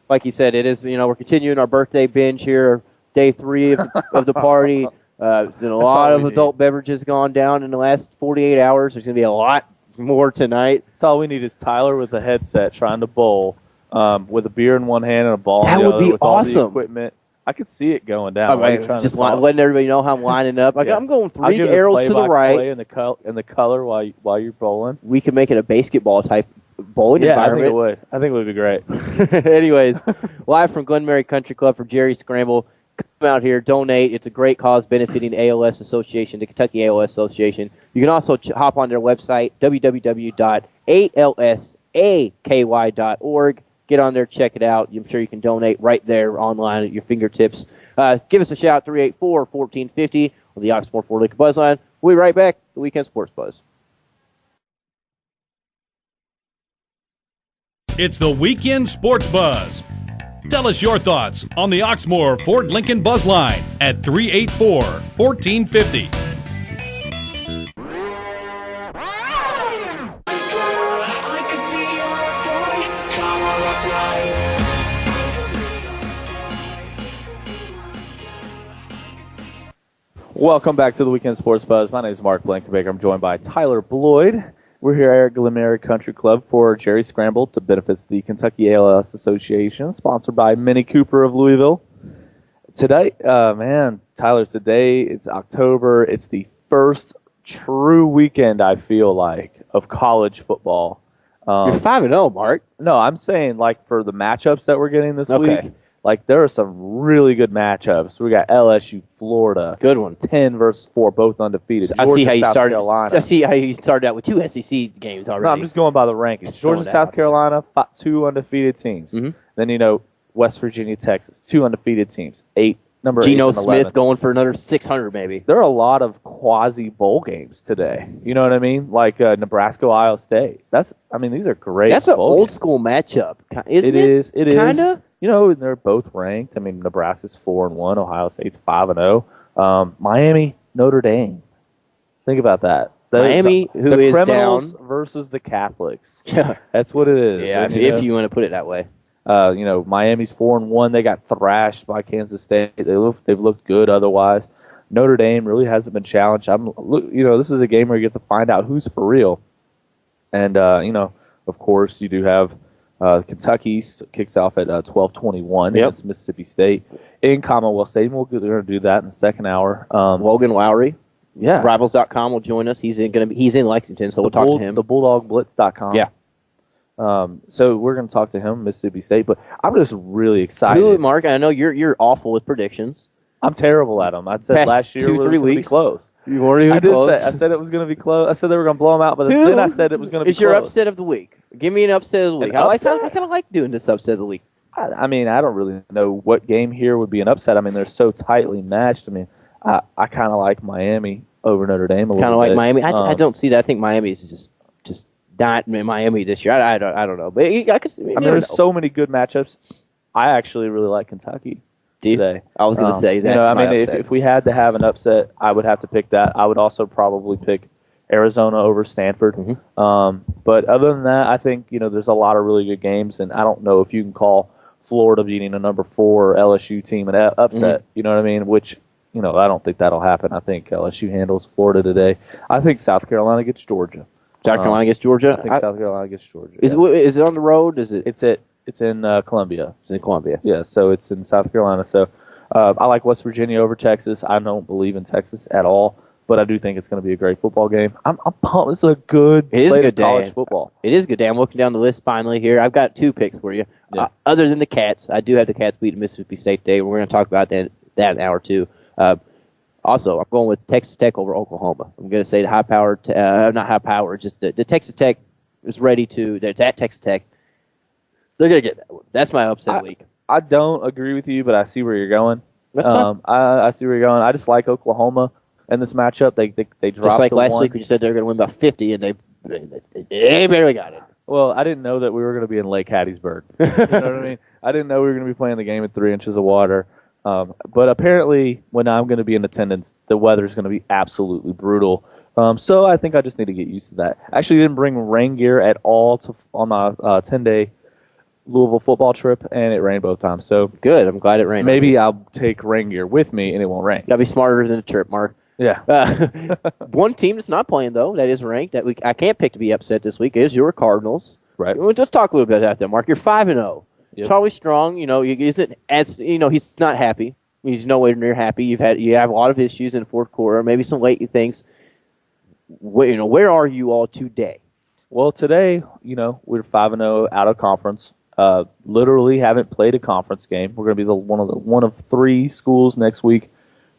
Speaker 2: like you said, it is. We're continuing our birthday binge here, day 3 of the party. There's been a lot of adult beverages gone down in the last 48 hours. There's going to be a lot more tonight.
Speaker 3: That's all we need is Tyler with a headset trying to bowl with a beer in one hand and a ball in the other.
Speaker 2: That would be
Speaker 3: with all
Speaker 2: awesome.
Speaker 3: the equipment. I could see it going down.
Speaker 2: Just letting everybody know how I'm lining up. I'm going 3 arrows to the right.
Speaker 3: And the color while you're bowling.
Speaker 2: We could make it a basketball type bowling environment.
Speaker 3: I think it would be great.
Speaker 2: Anyways, live from Glen Country Club for Jerry Scramble. Come out here, donate. It's a great cause benefiting ALS Association, the Kentucky ALS Association. You can also hop on their website, www.alsaky.org. Get on there, check it out. I'm sure you can donate right there online at your fingertips. Give us a shout, 384-1450 on the Oxmoor Ford Lincoln Buzz line. We'll be right back, the Weekend Sports Buzz.
Speaker 1: It's the Weekend Sports Buzz. Tell us your thoughts on the Oxmoor Ford Lincoln Buzz line at 384-1450.
Speaker 3: Welcome back to the Weekend Sports Buzz. My name is Mark Blankenbaker. I'm joined by Tyler Bloyd. We're here at Glen Country Club for Jerry Scramble to benefit the Kentucky ALS Association, sponsored by Minnie Cooper of Louisville. Today, Tyler, today it's October. It's the first true weekend, I feel like, of college football.
Speaker 2: You're 5-0, Mark.
Speaker 3: No, I'm saying like for the matchups that we're getting this week. Like, there are some really good matchups. We got LSU, Florida.
Speaker 2: Good one.
Speaker 3: 10 versus 4, both undefeated.
Speaker 2: I see how you started.
Speaker 3: Carolina.
Speaker 2: I see how you started out with 2 SEC games already.
Speaker 3: No, I'm just going by the rankings. Georgia, South Carolina, 2 undefeated teams.
Speaker 2: Mm-hmm.
Speaker 3: Then, West Virginia, Texas, 2 undefeated teams. Number
Speaker 2: Geno
Speaker 3: 8 and 11.
Speaker 2: Smith going for another 600 maybe.
Speaker 3: There are a lot of quasi-bowl games today. You know what I mean? Like Nebraska, Ohio State. These are great.
Speaker 2: That's an old-school matchup, isn't it?
Speaker 3: It is.
Speaker 2: Kind of.
Speaker 3: They're both ranked. Nebraska's 4-1, Ohio State's 5-0. Miami, Notre Dame. Think about that.
Speaker 2: Miami, who is
Speaker 3: criminals
Speaker 2: down
Speaker 3: versus the Catholics. That's what it is.
Speaker 2: Yeah, if you want to put it that way.
Speaker 3: Miami's 4-1. They got thrashed by Kansas State. They've looked good otherwise. Notre Dame really hasn't been challenged. This is a game where you get to find out who's for real. And of course, you do have. Kentucky kicks off at 12:21 against Mississippi State in Commonwealth Stadium. We're going to do that in the second hour.
Speaker 2: Logan Lowry, Rivals.com will join us. He's in Lexington, so we'll talk to him.
Speaker 3: The BulldogBlitz.com.
Speaker 2: Yeah.
Speaker 3: So we're going to talk to him, Mississippi State. But I'm just really excited.
Speaker 2: Mark, I know you're awful with predictions.
Speaker 3: I'm terrible at them. I said
Speaker 2: Past
Speaker 3: last year
Speaker 2: 2-3
Speaker 3: it was going to be
Speaker 2: weeks.
Speaker 3: close.
Speaker 2: You weren't even
Speaker 3: I did
Speaker 2: close.
Speaker 3: say. I said it was going to be close. I said they were going to blow them out, but then I said it was going to be
Speaker 2: It's your
Speaker 3: close.
Speaker 2: upset of the week. Give me an upset of the week. I kind of like doing this upset of the week.
Speaker 3: I mean, I don't really know what game here would be an upset. I mean, they're so tightly matched. I mean, I kind of like Miami over Notre Dame a little bit.
Speaker 2: Kind of like Miami. I don't see that. I think Miami is just not Miami this year. I don't know. But I could see.
Speaker 3: I mean, there's so many good matchups. I actually really like Kentucky today.
Speaker 2: I was going to say that.
Speaker 3: I mean, if we had to have an upset, I would have to pick that. I would also probably pick Arizona over Stanford.
Speaker 2: Mm-hmm.
Speaker 3: But other than that, I think there's a lot of really good games, and I don't know if you can call Florida beating a number 4 LSU team an upset.
Speaker 2: Mm-hmm.
Speaker 3: You know what I mean? Which I don't think that'll happen. I think LSU handles Florida today. I think South Carolina gets Georgia.
Speaker 2: South Carolina against Georgia.
Speaker 3: I think South Carolina gets Georgia.
Speaker 2: Is it on the road? Is it?
Speaker 3: It's in Columbia.
Speaker 2: It's in Columbia.
Speaker 3: Yeah, so it's in South Carolina. So I like West Virginia over Texas. I don't believe in Texas at all, but I do think it's going to be a great football game. I'm pumped. This is a good slate of college football.
Speaker 2: It is a good day. I'm looking down the list finally here. I've got 2 picks for you.
Speaker 3: Yeah.
Speaker 2: Other than the Cats, I do have the Cats beating Mississippi State today. We're going to talk about that in an hour or two. Also, I'm going with Texas Tech over Oklahoma. I'm going to say the high-powered, not high-powered, just the Texas Tech is ready to. It's at Texas Tech. They're going to get that one. That's my upset week.
Speaker 3: I don't agree with you, but I see where you're going.
Speaker 2: Okay.
Speaker 3: I see where you're going. I just like Oklahoma in this matchup. They dropped
Speaker 2: just like last
Speaker 3: 1.
Speaker 2: week when you said they were going to win by 50, and they barely got it.
Speaker 3: Well, I didn't know that we were going to be in Lake Hattiesburg. You know what I mean? I didn't know we were going to be playing the game at 3 inches of water. But apparently, when I'm going to be in attendance, the weather is going to be absolutely brutal. So I think I just need to get used to that. I actually didn't bring rain gear at all on my 10-day Louisville football trip, and it rained both times. So
Speaker 2: good. I'm glad it rained.
Speaker 3: Maybe I'll take rain gear with me, and it won't rain.
Speaker 2: Gotta be smarter than a trip, Mark.
Speaker 3: Yeah.
Speaker 2: One team that's not playing though, that is ranked, that I can't pick to be upset this week is your Cardinals.
Speaker 3: Right.
Speaker 2: Let's talk a little bit about that, Mark. You're 5-0.
Speaker 3: Yep.
Speaker 2: Charlie Strong, isn't as he's not happy. He's nowhere near happy. You have a lot of issues in the fourth quarter, maybe some late things. Where are you all today?
Speaker 3: Well, today, we're 5-0 out of conference. Literally haven't played a conference game. We're going to be one of 3 schools next week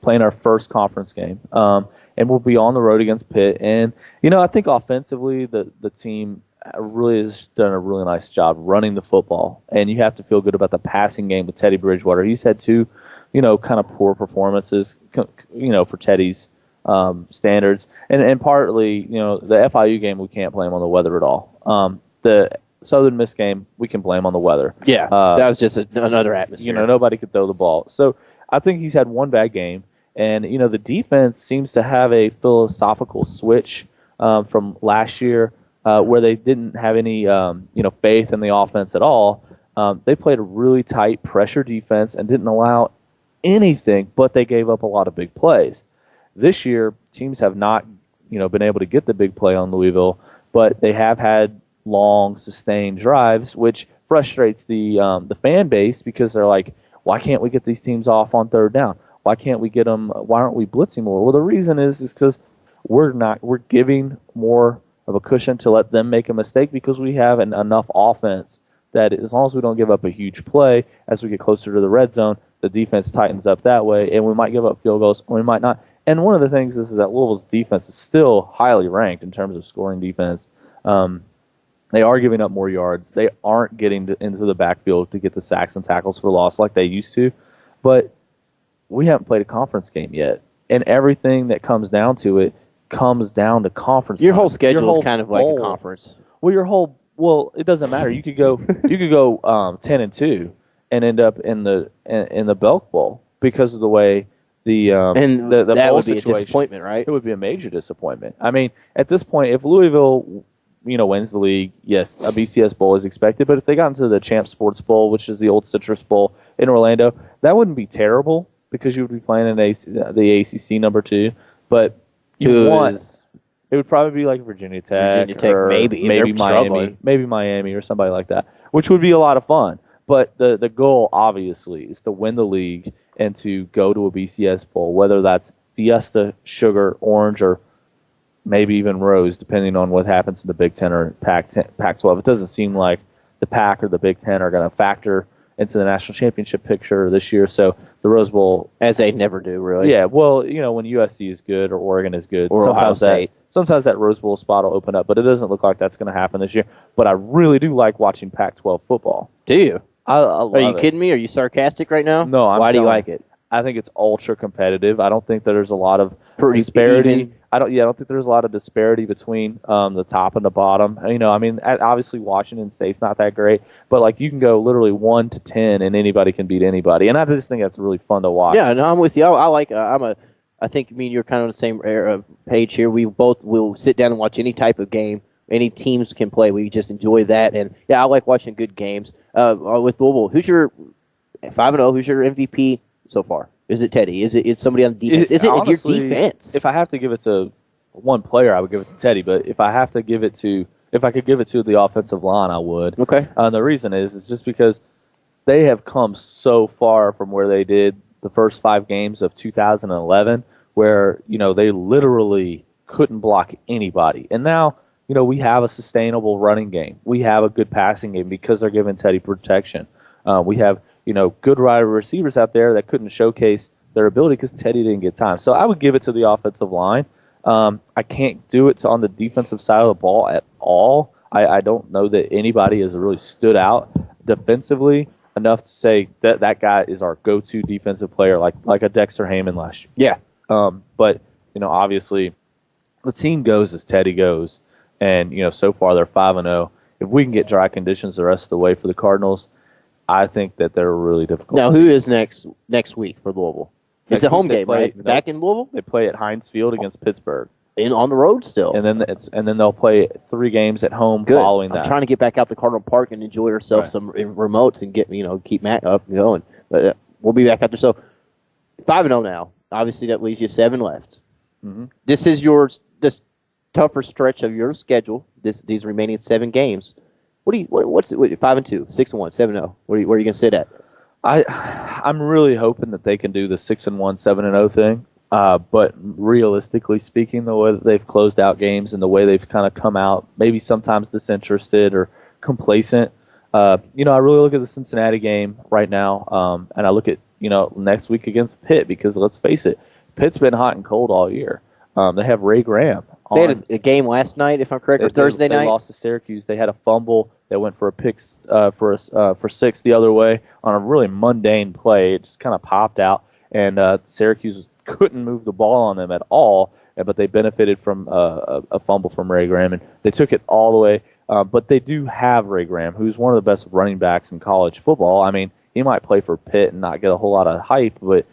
Speaker 3: playing our first conference game. And we'll be on the road against Pitt. And, I think offensively the team really has done a really nice job running the football. And you have to feel good about the passing game with Teddy Bridgewater. He's had 2, kind of poor performances, for Teddy's standards. And partly, the FIU game, we can't blame on the weather at all. The Southern Miss game, we can blame on the weather.
Speaker 2: Yeah, that was just another atmosphere.
Speaker 3: Nobody could throw the ball. So I think he's had one bad game. And, the defense seems to have a philosophical switch from last year where they didn't have any, faith in the offense at all. They played a really tight pressure defense and didn't allow anything, but they gave up a lot of big plays. This year, teams have not, been able to get the big play on Louisville, but they have had long, sustained drives, which frustrates the fan base because they're like, why can't we get these teams off on third down? Why can't we get them? Why aren't we blitzing more? Well, the reason is because we're giving more of a cushion to let them make a mistake because we have enough offense that as long as we don't give up a huge play as we get closer to the red zone, the defense tightens up that way, and we might give up field goals, or we might not. And one of the things is that Louisville's defense is still highly ranked in terms of scoring defense. They are giving up more yards. They aren't getting into the backfield to get the sacks and tackles for loss like they used to. But we haven't played a conference game yet. And everything that comes down to it comes down to conference.
Speaker 2: Your whole schedule is kind of like a conference.
Speaker 3: Well, it doesn't matter. You could go 10-2 and end up in the Belk Bowl because of the way the
Speaker 2: that
Speaker 3: bowl
Speaker 2: would be a
Speaker 3: situation.
Speaker 2: disappointment, right?
Speaker 3: It would be a major disappointment. I mean, at this point, if Louisville wins the league, yes, a BCS Bowl is expected. But if they got into the Champ Sports Bowl, which is the old Citrus Bowl in Orlando, that wouldn't be terrible because you would be playing in the ACC number 2. But it would probably be like Virginia Tech or maybe Miami or somebody like that, which would be a lot of fun. But the goal, obviously, is to win the league and to go to a BCS Bowl, whether that's Fiesta, Sugar, Orange, or maybe even Rose, depending on what happens in the Big Ten or Pac-12. It doesn't seem like the Pac or the Big Ten are going to factor into the national championship picture this year. So the Rose Bowl,
Speaker 2: as they never do, really.
Speaker 3: yeah. Well, when USC is good or Oregon is good,
Speaker 2: Or Ohio State.
Speaker 3: sometimes that Rose Bowl spot will open up, but it doesn't look like that's going to happen this year. But I really do like watching Pac-12 football.
Speaker 2: Do you?
Speaker 3: I love
Speaker 2: Are you
Speaker 3: it.
Speaker 2: kidding me? Are you sarcastic right now?
Speaker 3: No,
Speaker 2: Why do you like it?
Speaker 3: I think it's ultra competitive. I don't think that there's a lot of
Speaker 2: Pretty
Speaker 3: disparity.
Speaker 2: even.
Speaker 3: I don't think there's a lot of disparity between the top and the bottom. Obviously Washington State's not that great, but like you can go literally 1 to 10 and anybody can beat anybody. And I just think that's really fun to watch.
Speaker 2: Yeah, no, I'm with you. I think me and you're kind of on the same page here. We both will sit down and watch any type of game. Any teams can play. We just enjoy that. And yeah, I like watching good games. With Louisville, who's your 5-0? Who's your MVP so far? Is it Teddy? Is it somebody on the defense? Is it
Speaker 3: honestly,
Speaker 2: your defense?
Speaker 3: If I have to give it to one player, I would give it to Teddy. But if I could give it to the offensive line, I would.
Speaker 2: Okay.
Speaker 3: The reason is just because they have come so far from where they did the first 5 games of 2011, where they literally couldn't block anybody, and now we have a sustainable running game. We have a good passing game because they're giving Teddy protection. We have good wide receivers out there that couldn't showcase their ability because Teddy didn't get time. So I would give it to the offensive line. I can't do it on the defensive side of the ball at all. I don't know that anybody has really stood out defensively enough to say that guy is our go-to defensive player, like a Dexter Heyman last year.
Speaker 2: Yeah.
Speaker 3: But obviously, the team goes as Teddy goes, and so far they're 5-0. If we can get dry conditions the rest of the way for the Cardinals, I think that they're really difficult.
Speaker 2: Now, who is next week for Louisville? It's a home game, right?
Speaker 3: No,
Speaker 2: Back in Louisville?
Speaker 3: They play at Heinz Field against Pittsburgh,
Speaker 2: On the road still.
Speaker 3: and then they'll play 3 games at home
Speaker 2: Good.
Speaker 3: following that.
Speaker 2: I'm trying to get back out to Cardinal Park and enjoy ourselves some remotes and get keep Matt up and going. But we'll be back out there. So 5-0 now. Obviously, that leaves you 7 left.
Speaker 3: Mm-hmm.
Speaker 2: This is this tougher stretch of your schedule. These remaining 7 games. What's it? 5-2, 6-1, 7-0. Where are you going to sit at?
Speaker 3: I'm really hoping that they can do the 6-1, 7-0 thing. But realistically speaking, the way that they've closed out games and the way they've kind of come out, maybe sometimes disinterested or complacent. I really look at the Cincinnati game right now, and I look at next week against Pitt, because let's face it, Pitt's been hot and cold all year. They have Ray Graham.
Speaker 2: They had a game last night, if I'm correct, or Thursday night.
Speaker 3: They lost to Syracuse. They had a fumble that went for a pick for 6 the other way on a really mundane play. It just kind of popped out, and Syracuse couldn't move the ball on them at all. But they benefited from a fumble from Ray Graham, and they took it all the way. But they do have Ray Graham, who's one of the best running backs in college football. I mean, he might play for Pitt and not get a whole lot of hype, but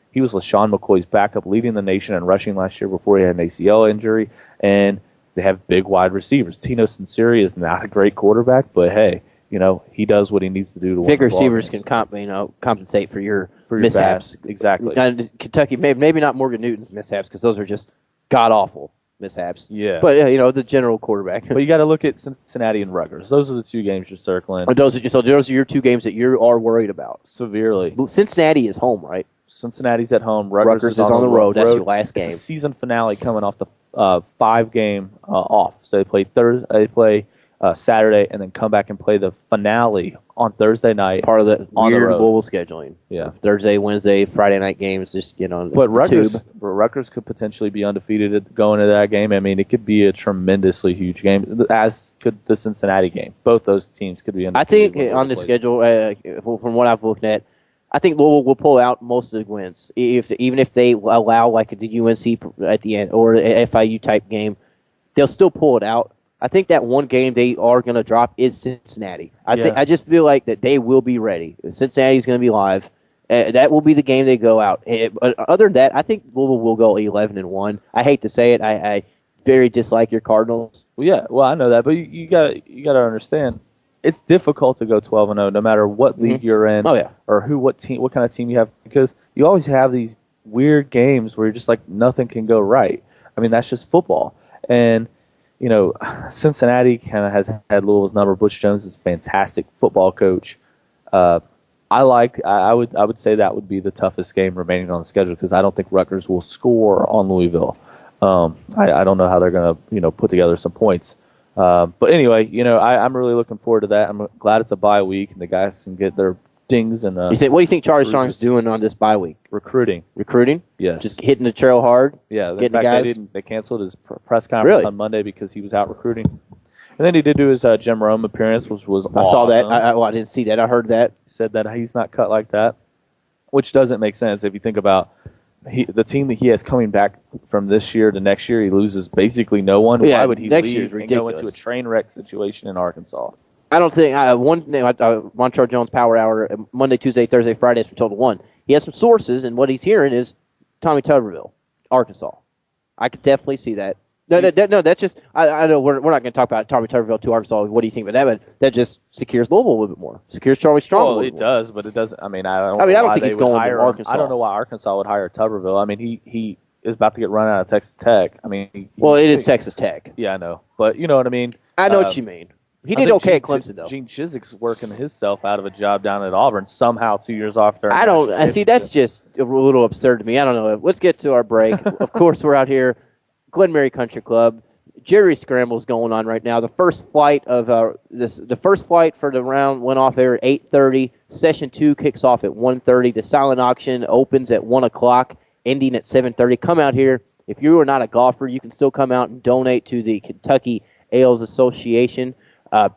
Speaker 3: he was LaShawn McCoy's backup, leading the nation in rushing last year before he had an ACL injury. And they have big wide receivers. Tino Sinceri is not a great quarterback, but hey, he does what he needs to do to win.
Speaker 2: Big receivers can compensate for your mishaps.
Speaker 3: Exactly.
Speaker 2: Now, Kentucky, maybe not Morgan Newton's mishaps, because those are just god awful mishaps.
Speaker 3: Yeah.
Speaker 2: But the general quarterback.
Speaker 3: But you got to look at Cincinnati and Rutgers. Those are the 2 games you're circling.
Speaker 2: Those are your 2 games that you are worried about
Speaker 3: Severely.
Speaker 2: Well, Cincinnati is home, right?
Speaker 3: Cincinnati's at home. Rutgers
Speaker 2: is on the road. That's your last game.
Speaker 3: It's a season finale coming off the 5-game off. So they play Saturday, and then come back and play the finale on Thursday night.
Speaker 2: Part of the
Speaker 3: on
Speaker 2: weird
Speaker 3: the road.
Speaker 2: Louisville scheduling.
Speaker 3: Yeah.
Speaker 2: Thursday, Wednesday, Friday night games. Just
Speaker 3: But Rutgers could potentially be undefeated going into that game. I mean, it could be a tremendously huge game, as could the Cincinnati game. Both those teams could be undefeated.
Speaker 2: I think on the schedule, from what I've looked at, I think Louisville will pull out most of the wins, even if they allow like the UNC at the end or an FIU type game, they'll still pull it out. I think that one game they are going to drop is Cincinnati. I just feel like that they will be ready. Cincinnati's going to be live. That will be the game they go out. But other than that, I think Louisville will go 11-1. I hate to say it. I very dislike your Cardinals.
Speaker 3: Well, yeah. Well, I know that, but you got to understand. It's difficult to go 12-0 no matter what league you're in, or what kind of team you have, because you always have these weird games where you're just like nothing can go right. I mean, that's just football. And Cincinnati kind of has had Louisville's number. Butch Jones is a fantastic football coach. I would say that would be the toughest game remaining on the schedule, because I don't think Rutgers will score on Louisville. I don't know how they're going to put together some points. But anyway, I'm really looking forward to that. I'm glad it's a bye week and the guys can get their dings and
Speaker 2: What do you think Charlie
Speaker 3: bruises.
Speaker 2: Strong's doing on this bye week?
Speaker 3: Recruiting. Yes.
Speaker 2: Just hitting the trail hard.
Speaker 3: Yeah.
Speaker 2: Getting
Speaker 3: In fact,
Speaker 2: the guys.
Speaker 3: they canceled his press conference
Speaker 2: Really?
Speaker 3: on Monday because he was out recruiting. And then he did do his Jim Rome appearance, which was awesome.
Speaker 2: I saw that. I didn't see that. I heard that.
Speaker 3: He said that he's not cut like that, which doesn't make sense if you think about the team that he has coming back from this year to next year. He loses basically no one.
Speaker 2: Yeah,
Speaker 3: Why would he
Speaker 2: next
Speaker 3: leave
Speaker 2: year's
Speaker 3: and go
Speaker 2: ridiculous.
Speaker 3: into a train wreck situation in Arkansas?
Speaker 2: I don't think Montrell Jones Power Hour Monday, Tuesday, Thursday, Fridays from Total One. He has some sources, and what he's hearing is Tommy Tuberville, Arkansas. I could definitely see that. No, that's just I know we're not going to talk about Tommy Tuberville to Arkansas. What do you think about that? But that just secures Louisville a little bit more. Secures Charlie Strong.
Speaker 3: Well, it does, but it doesn't. I mean, I don't think
Speaker 2: he's going to Arkansas.
Speaker 3: I don't know why Arkansas would hire Tuberville. I mean, he is about to get run out of Texas Tech. I mean,
Speaker 2: it is Texas Tech.
Speaker 3: Yeah, I know, but you know what I mean.
Speaker 2: I know what you mean. He did okay at Clemson, though.
Speaker 3: Gene Chizik's working himself out of a job down at Auburn somehow 2 years off there.
Speaker 2: I don't see. That's just a little absurd to me. I don't know. Let's get to our break. Of course, we're out here, Glen Mary Country Club. Jerry Scramble's going on right now. The first flight of the first flight for the round went off there at 8:30. Session 2 kicks off at 1:30. The silent auction opens at 1 o'clock, ending at 7:30. Come out here. If you are not a golfer, you can still come out and donate to the Kentucky Ales Association.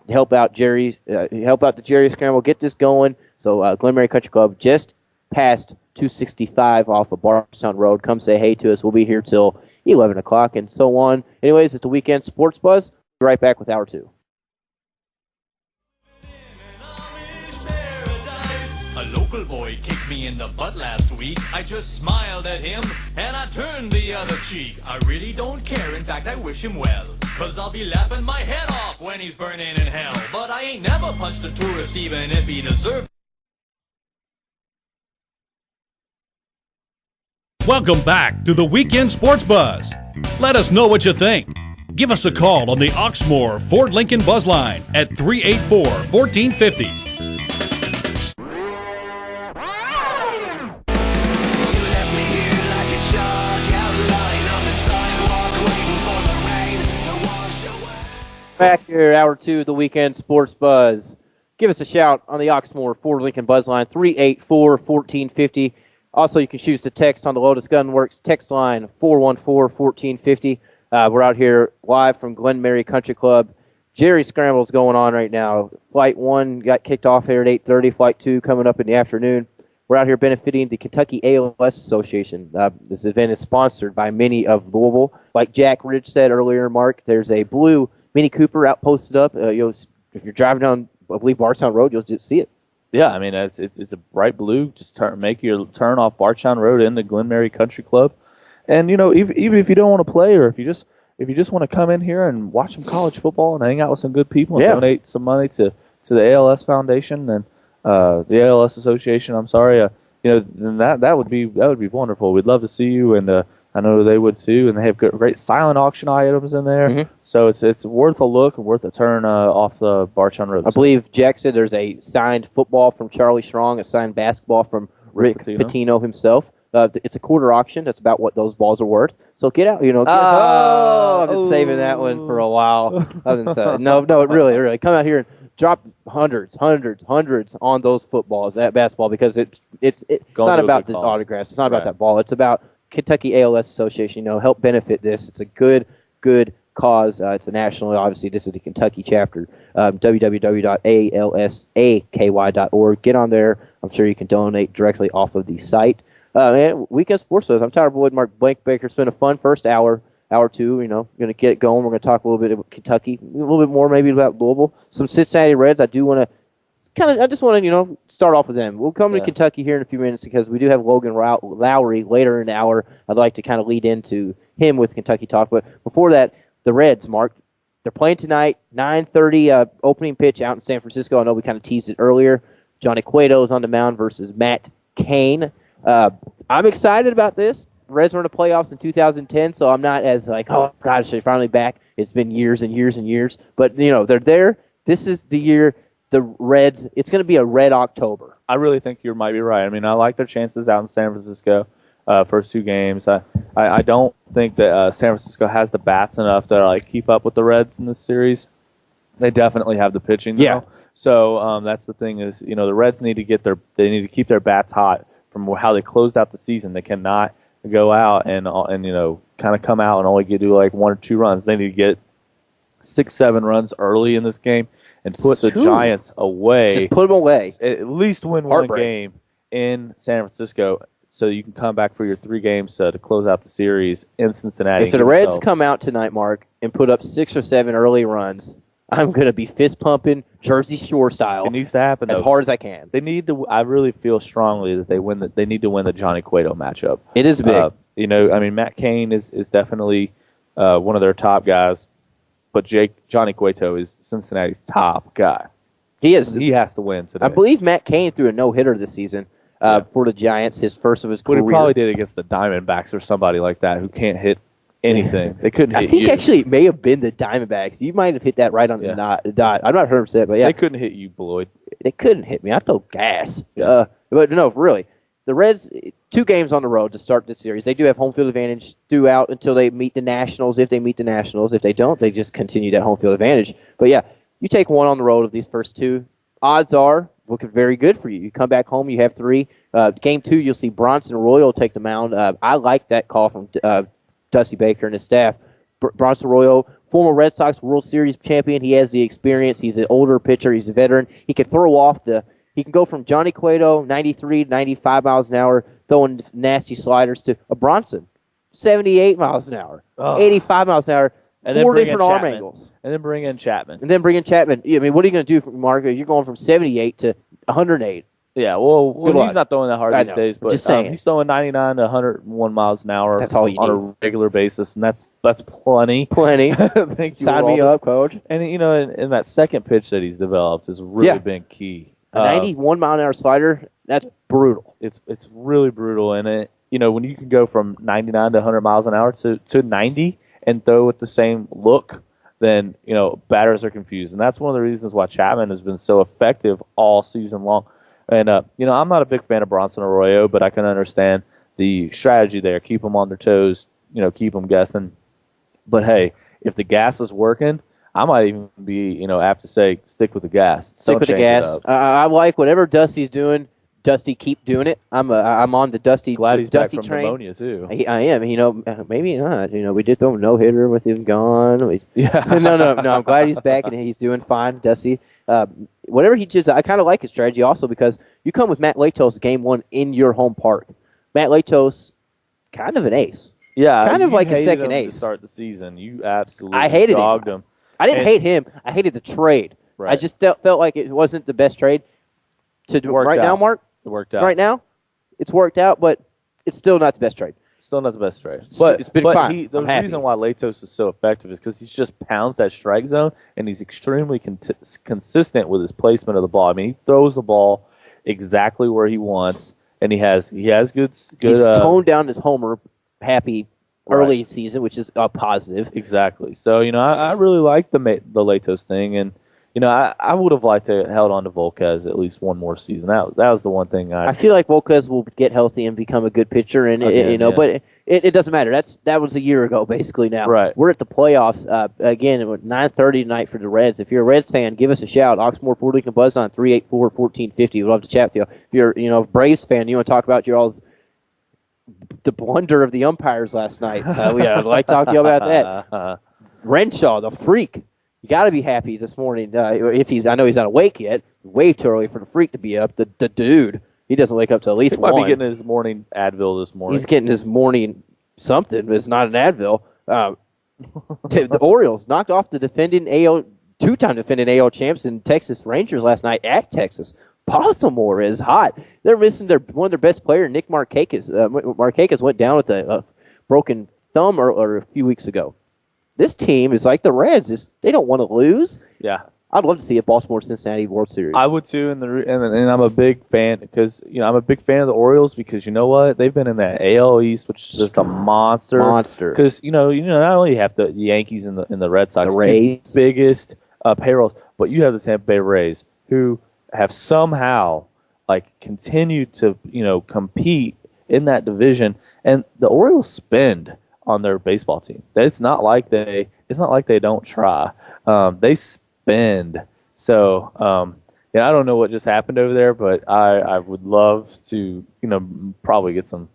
Speaker 2: Help out the Jerry Scramble. Get this going. So Glen Mary Country Club just past 265 off of Barstown Road. Come say hey to us. We'll be here till 11 o'clock and so on. Anyways, it's the Weekend Sports Buzz. Be right back with Hour 2.
Speaker 7: A local boy kicked me in the butt last week. I just smiled at him and I turned the other cheek. I really don't care, in fact I wish him well, 'cause I'll be laughing my head off when he's burning in hell. But I ain't never punched a tourist even if he deserved.
Speaker 1: Welcome back to the Weekend Sports Buzz. Let us know what you think. Give us a call on the Oxmoor Ford Lincoln Buzz Line at 384-1450.
Speaker 2: Back here, Hour 2 of the Weekend Sports Buzz. Give us a shout on the Oxmoor Ford Lincoln Buzz Line, 384-1450. Also, you can shoot us a text on the Lotus Gun Works text line, 414-1450. We're out here live from Glen Mary Country Club. Jerry Scramble's going on right now. Flight 1 got kicked off here at 8:30. Flight 2 coming up in the afternoon. We're out here benefiting the Kentucky ALS Association. This event is sponsored by many of Louisville. Like Jack Ridge said earlier, Mark, there's a blue Mini Cooper out posted up. If you're driving down, I believe, Barstown Road, you'll just see it.
Speaker 3: Yeah, I mean it's a bright blue. Just make your turn off Barstown Road into Glen Mary Country Club, and even if you don't want to play, or if you just want to come in here and watch some college football and hang out with some good people and donate some money to the ALS Foundation and the ALS Association. I'm sorry, then that would be wonderful. We'd love to see you, and I know they would too, and they have great silent auction items in there. Mm-hmm. So it's worth a look and worth a turn off the Barstown Road.
Speaker 2: I believe Jack said there's a signed football from Charlie Strong, a signed basketball from Rick Pitino himself. It's a quarter auction. That's about what those balls are worth. So get out, I've been saving that one for a while. No, really. Come out here and drop hundreds on those footballs, that basketball, because it's not about the autographs. It's not about that ball. It's about Kentucky ALS Association. Help benefit this. It's a good cause. It's a national. Obviously, this is the Kentucky chapter. www.alsaky.org. Get on there. I'm sure you can donate directly off of the site. Weekend Sports Buzz. I'm Tyler Boyd, Mark Blankbaker. It's been a fun first hour 2. Going to get going. We're going to talk a little bit about Kentucky, a little bit more maybe about Louisville, some Cincinnati Reds. I just want to start off with them. We'll come to Kentucky here in a few minutes because we do have Logan Lowry later in the hour. I'd like to kind of lead into him with Kentucky talk. But before that, the Reds, Mark, they're playing tonight, 9:30 opening pitch out in San Francisco. I know we kind of teased it earlier. Johnny Cueto is on the mound versus Matt Cain. I'm excited about this. Reds were in the playoffs in 2010, so I'm not as like, oh, gosh, they're finally back. It's been years and years and years. But, they're there. This is the year the Reds, it's going to be a Red October.
Speaker 3: I really think you might be right. I mean, I like their chances out in San Francisco first 2 games. I don't think that San Francisco has the bats enough to keep up with the Reds in this series. They definitely have the pitching, though.
Speaker 2: Yeah.
Speaker 3: So that's the thing is, the Reds need to keep their bats hot from how they closed out the season. They cannot go out and kind of come out and only do like 1 or 2 runs. They need to get 6, 7 runs early in this game and put the Giants away.
Speaker 2: Just put them away.
Speaker 3: At least win one game in San Francisco, so you can come back for your 3 games to close out the series in Cincinnati.
Speaker 2: If the Reds come out tonight, Mark, and put up 6 or 7 early runs, I'm going to be fist pumping Jersey Shore style.
Speaker 3: It needs to happen
Speaker 2: as hard as I can.
Speaker 3: They need to. I really feel strongly that they need to win the Johnny Cueto matchup.
Speaker 2: It is big.
Speaker 3: Matt Cain is definitely one of their top guys, but Johnny Cueto is Cincinnati's top guy.
Speaker 2: He is.
Speaker 3: He has to win today.
Speaker 2: I believe Matt Cain threw a no-hitter this season for the Giants, his first of his career.
Speaker 3: But he probably did against the Diamondbacks or somebody like that who can't hit anything. They couldn't hit you.
Speaker 2: I think actually it may have been the Diamondbacks. You might have hit that right on the dot. I'm not 100%, but yeah.
Speaker 3: They couldn't hit you, Floyd.
Speaker 2: They couldn't hit me. I felt gas. But no, really. The Reds, 2 games on the road to start this series. They do have home field advantage throughout until they meet the Nationals. If they meet the Nationals. If they don't, they just continue that home field advantage. But yeah, you take 1 on the road of these first 2. Odds are looking very good for you. You come back home, you have 3. Game 2, you'll see Bronson Arroyo take the mound. I like that call from Dusty Baker and his staff. Bronson Arroyo, former Red Sox World Series champion. He has the experience. He's an older pitcher. He's a veteran. He can throw off he can go from Johnny Cueto, 93 to 95 miles an hour, throwing nasty sliders, to a Bronson, 78 miles an hour, 85 miles an hour, and 4 different arm angles.
Speaker 3: And then bring in Chapman.
Speaker 2: What are you going to do, Mark? You're going from 78 to 108.
Speaker 3: Yeah, well he's not throwing that hard these days, but
Speaker 2: just saying.
Speaker 3: He's throwing 99 to 101 miles an hour.
Speaker 2: That's all you
Speaker 3: on a regular basis, and that's plenty.
Speaker 2: Plenty.
Speaker 3: Thank you.
Speaker 2: Sign me up, coach.
Speaker 3: And in that second pitch that he's developed has really been key.
Speaker 2: A 91 mile an hour slider, that's brutal.
Speaker 3: It's really brutal, and when you can go from 99 to 100 miles an hour to 90 and throw with the same look, then batters are confused, and that's one of the reasons why Chapman has been so effective all season long. And, I'm not a big fan of Bronson Arroyo, but I can understand the strategy there. Keep them on their toes, keep them guessing. But, hey, if the gas is working, I might even be, apt to say stick with the gas.
Speaker 2: Stick with the gas. I like whatever Dusty's doing. Dusty, keep doing it. I'm on the Dusty.
Speaker 3: Glad he's
Speaker 2: Dusty
Speaker 3: back from
Speaker 2: train.
Speaker 3: pneumonia too.
Speaker 2: I am. Maybe not. We did throw a no hitter with him gone. No. I'm glad he's back and he's doing fine, Dusty. Whatever he does, I kind of like his strategy also because you come with Matt Latos game 1 in your home park. Matt Latos, kind of an ace.
Speaker 3: Yeah,
Speaker 2: kind of like a second
Speaker 3: him
Speaker 2: ace.
Speaker 3: To start the season, you absolutely
Speaker 2: I hated
Speaker 3: him.
Speaker 2: I didn't hate him. I hated the trade.
Speaker 3: Right.
Speaker 2: I just felt like it wasn't the best trade to do right now, Mark.
Speaker 3: It worked out.
Speaker 2: Right now, it's worked out, but it's still not the best trade.
Speaker 3: Still not the best trade.
Speaker 2: But it's been fine.
Speaker 3: The reason why Latos is so effective is because he just pounds that strike zone, and he's extremely consistent with his placement of the ball. I mean, he throws the ball exactly where he wants, and he has good.
Speaker 2: He's toned down his homer happy early season, which is a positive.
Speaker 3: Exactly. So I really like the Latos thing, and I would have liked to have held on to Volquez at least one more season. That was the one thing I
Speaker 2: feel like Volquez will get healthy and become a good pitcher, and but it doesn't matter. That was a year ago, basically. Now we're at the playoffs again at 9:30 tonight for the Reds. If you're a Reds fan, give us a shout. Oxmoor Ford Lincoln Buzz on 384-1450. We'd love to chat with you. If you're a Braves fan, you want to talk about the blunder of the umpires last night. I'd like to talk to you about that. Renshaw, the freak. You got to be happy this morning. I know he's not awake yet. Way too early for the freak to be up. The dude, he doesn't wake up till at least 1.
Speaker 3: He might be getting his morning Advil this morning.
Speaker 2: He's getting his morning something, but it's not an Advil. The Orioles knocked off the two-time defending AL champs in Texas Rangers last night at Texas. Baltimore is hot. They're missing one of their best players, Nick Markakis. Markakis went down with a broken thumb or a few weeks ago. This team is like the Reds. They don't want to lose.
Speaker 3: Yeah.
Speaker 2: I'd love to see a Baltimore-Cincinnati World Series.
Speaker 3: I would too, and I'm a big fan because I'm a big fan of the Orioles because you know what, they've been in that AL East, which is just a monster. Because not only have the Yankees and the Red Sox,
Speaker 2: the Rays,
Speaker 3: two biggest payrolls, but you have the Tampa Bay Rays who have somehow continued to compete in that division, and the Orioles spend on their baseball team. It's not like they don't try. They spend. So Yeah, I don't know what just happened over there, but I would love to, probably get some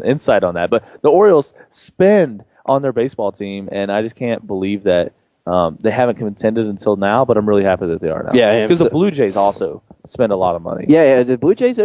Speaker 3: insight on that. But the Orioles spend on their baseball team, and I just can't believe that they haven't contended until now. But I'm really happy that they are now.
Speaker 2: Yeah,
Speaker 3: because the Blue Jays also spend a lot of money.
Speaker 2: Yeah, the Blue Jays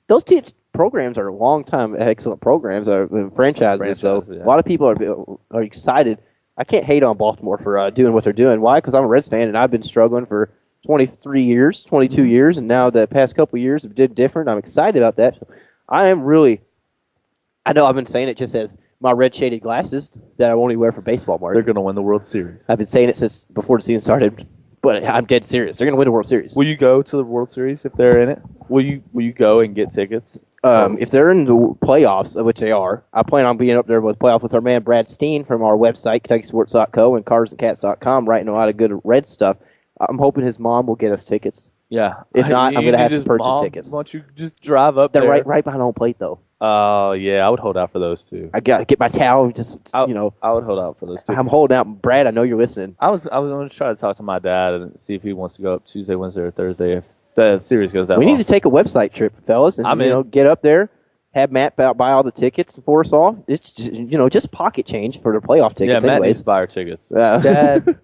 Speaker 2: those two programs are long-time excellent programs, franchises. So
Speaker 3: yeah.
Speaker 2: a lot of people are excited. I can't hate on Baltimore for doing what they're doing. Why? Because I'm a Reds fan, and I've been struggling for 23 years, 22 years, and now the past couple of years have did different. I'm excited about that. I know I've been saying it just as my red shaded glasses that I only wear for baseball, Mark.
Speaker 3: They're going to win the World Series.
Speaker 2: I've been saying it since before the season started, but I'm dead serious. They're going to win the World Series.
Speaker 3: Will you go to the World Series if they're in it? Will you go and get tickets?
Speaker 2: If they're in the playoffs, which they are, I plan on being up there with playoff with our man Brad Steen from our website, KentuckySports.co and CarsandCats.com, writing a lot of good Red stuff. I'm hoping his mom will get us tickets.
Speaker 3: Yeah.
Speaker 2: If not, I'm going to have to purchase tickets.
Speaker 3: Why don't you just drive up
Speaker 2: They're
Speaker 3: there?
Speaker 2: right behind home plate, though.
Speaker 3: Oh, yeah, I would hold out for those two.
Speaker 2: I got to get my towel.
Speaker 3: I would hold out for those two.
Speaker 2: I'm holding out. Brad, I know you're listening.
Speaker 3: I was going to try to talk to my dad and see if he wants to go up Tuesday, Wednesday, or Thursday if the series goes that
Speaker 2: We
Speaker 3: long.
Speaker 2: need to take a website trip, fellas, and get up there, have Matt buy all the tickets for us all. It's just pocket change for the playoff tickets.
Speaker 3: Yeah, Matt
Speaker 2: anyways.
Speaker 3: needs to buy our tickets.
Speaker 2: Dad.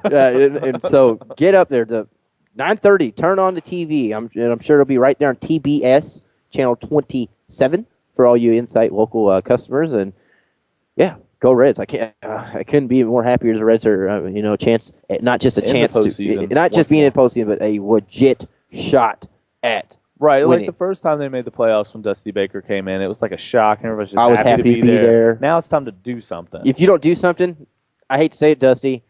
Speaker 2: And so get up there. The 9:30. Turn on the TV. I'm sure it'll be right there on TBS channel 27 for all you Insight local customers. And yeah, go Reds! I couldn't be more happier. The Reds are a chance, not just a chance to, not just being in postseason, but a legit shot at.
Speaker 3: Right,
Speaker 2: winning.
Speaker 3: like the first time they made the playoffs when Dusty Baker came in, it was like a shock, and everybody's just
Speaker 2: I was happy to be there.
Speaker 3: Now it's time to do something.
Speaker 2: If you don't do something, I hate to say it, Dusty,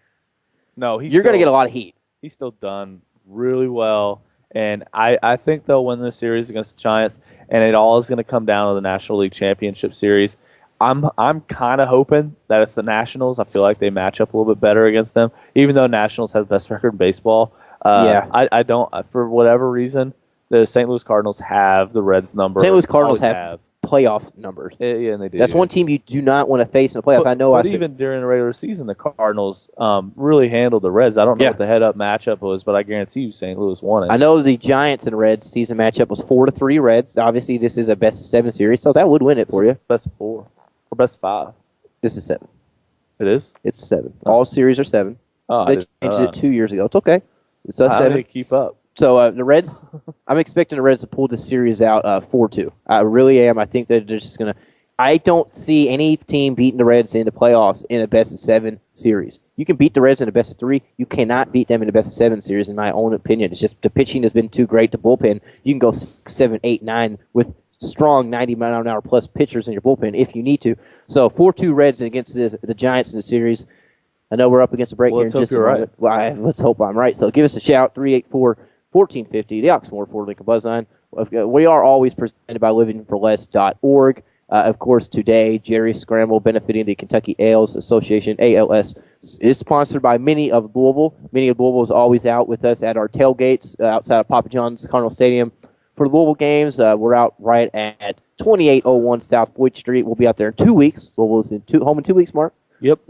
Speaker 2: you're going to get a lot of heat.
Speaker 3: He's still done really well, and I think they'll win this series against the Giants, and it all is going to come down to the National League Championship Series. I'm kind of hoping that it's the Nationals. I feel like they match up a little bit better against them, even though Nationals have the best record in baseball. I don't, for whatever reason. The St. Louis Cardinals have the Reds number.
Speaker 2: St. Louis Cardinals have playoff numbers.
Speaker 3: Yeah, and they do.
Speaker 2: That's one team you do not want to face in the playoffs.
Speaker 3: But even during the regular season, the Cardinals really handled the Reds. I don't know what the head-up matchup was, but I guarantee you St. Louis won it.
Speaker 2: I know the Giants and Reds season matchup was 4-3 Reds. Obviously, this is a best-of-7 series, so that would win it for you.
Speaker 3: Best of 4 or best of 5?
Speaker 2: This is 7.
Speaker 3: It is?
Speaker 2: It's 7. All series are 7. They changed it 2 years ago. It's okay. It's 7.
Speaker 3: They keep up.
Speaker 2: So the Reds, I'm expecting the Reds to pull this series out 4-2. I really am. I think that they're just going to. I don't see any team beating the Reds in the playoffs in a best-of-7 series. You can beat the Reds in a best-of-3. You cannot beat them in a best-of-7 series, in my own opinion. It's just the pitching has been too great. The bullpen, you can go 6, 7, 8, 9 with strong 90-mile-an-hour plus pitchers in your bullpen if you need to. So 4-2 Reds against the Giants in the series. I know we're up against a break here in just a moment. Well, let's hope I'm right. So give us a shout, 384-1450, the Oxmoor Ford Lincoln Buzzline. We are always presented by livingforless.org. Of course, today, Jerry Scramble, benefiting the Kentucky Ales Association, ALS, is sponsored by Minnie of Louisville. Minnie of Louisville is always out with us at our tailgates outside of Papa John's Cardinal Stadium. For the Louisville games, we're out right at 2801 South Floyd Street. We'll be out there in 2 weeks. Louisville's home in 2 weeks, Mark.
Speaker 3: Yep.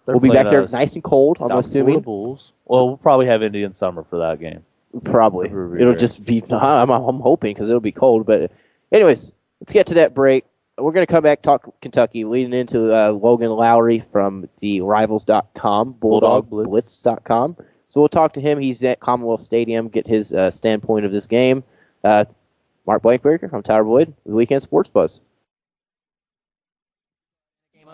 Speaker 2: We'll be back there nice and cold, I'm assuming.
Speaker 3: Bulls. Well, we'll probably have Indian summer for that game.
Speaker 2: Probably. It'll just be, I'm hoping, because it'll be cold. But anyways, let's get to that break. We're going to come back, talk Kentucky, leading into Logan Lowry from the Rivals.com, BulldogBlitz.com. So we'll talk to him. He's at Commonwealth Stadium, get his standpoint of this game. Mark Blankberger, I'm Tyler Boyd, with Weekend Sports Buzz.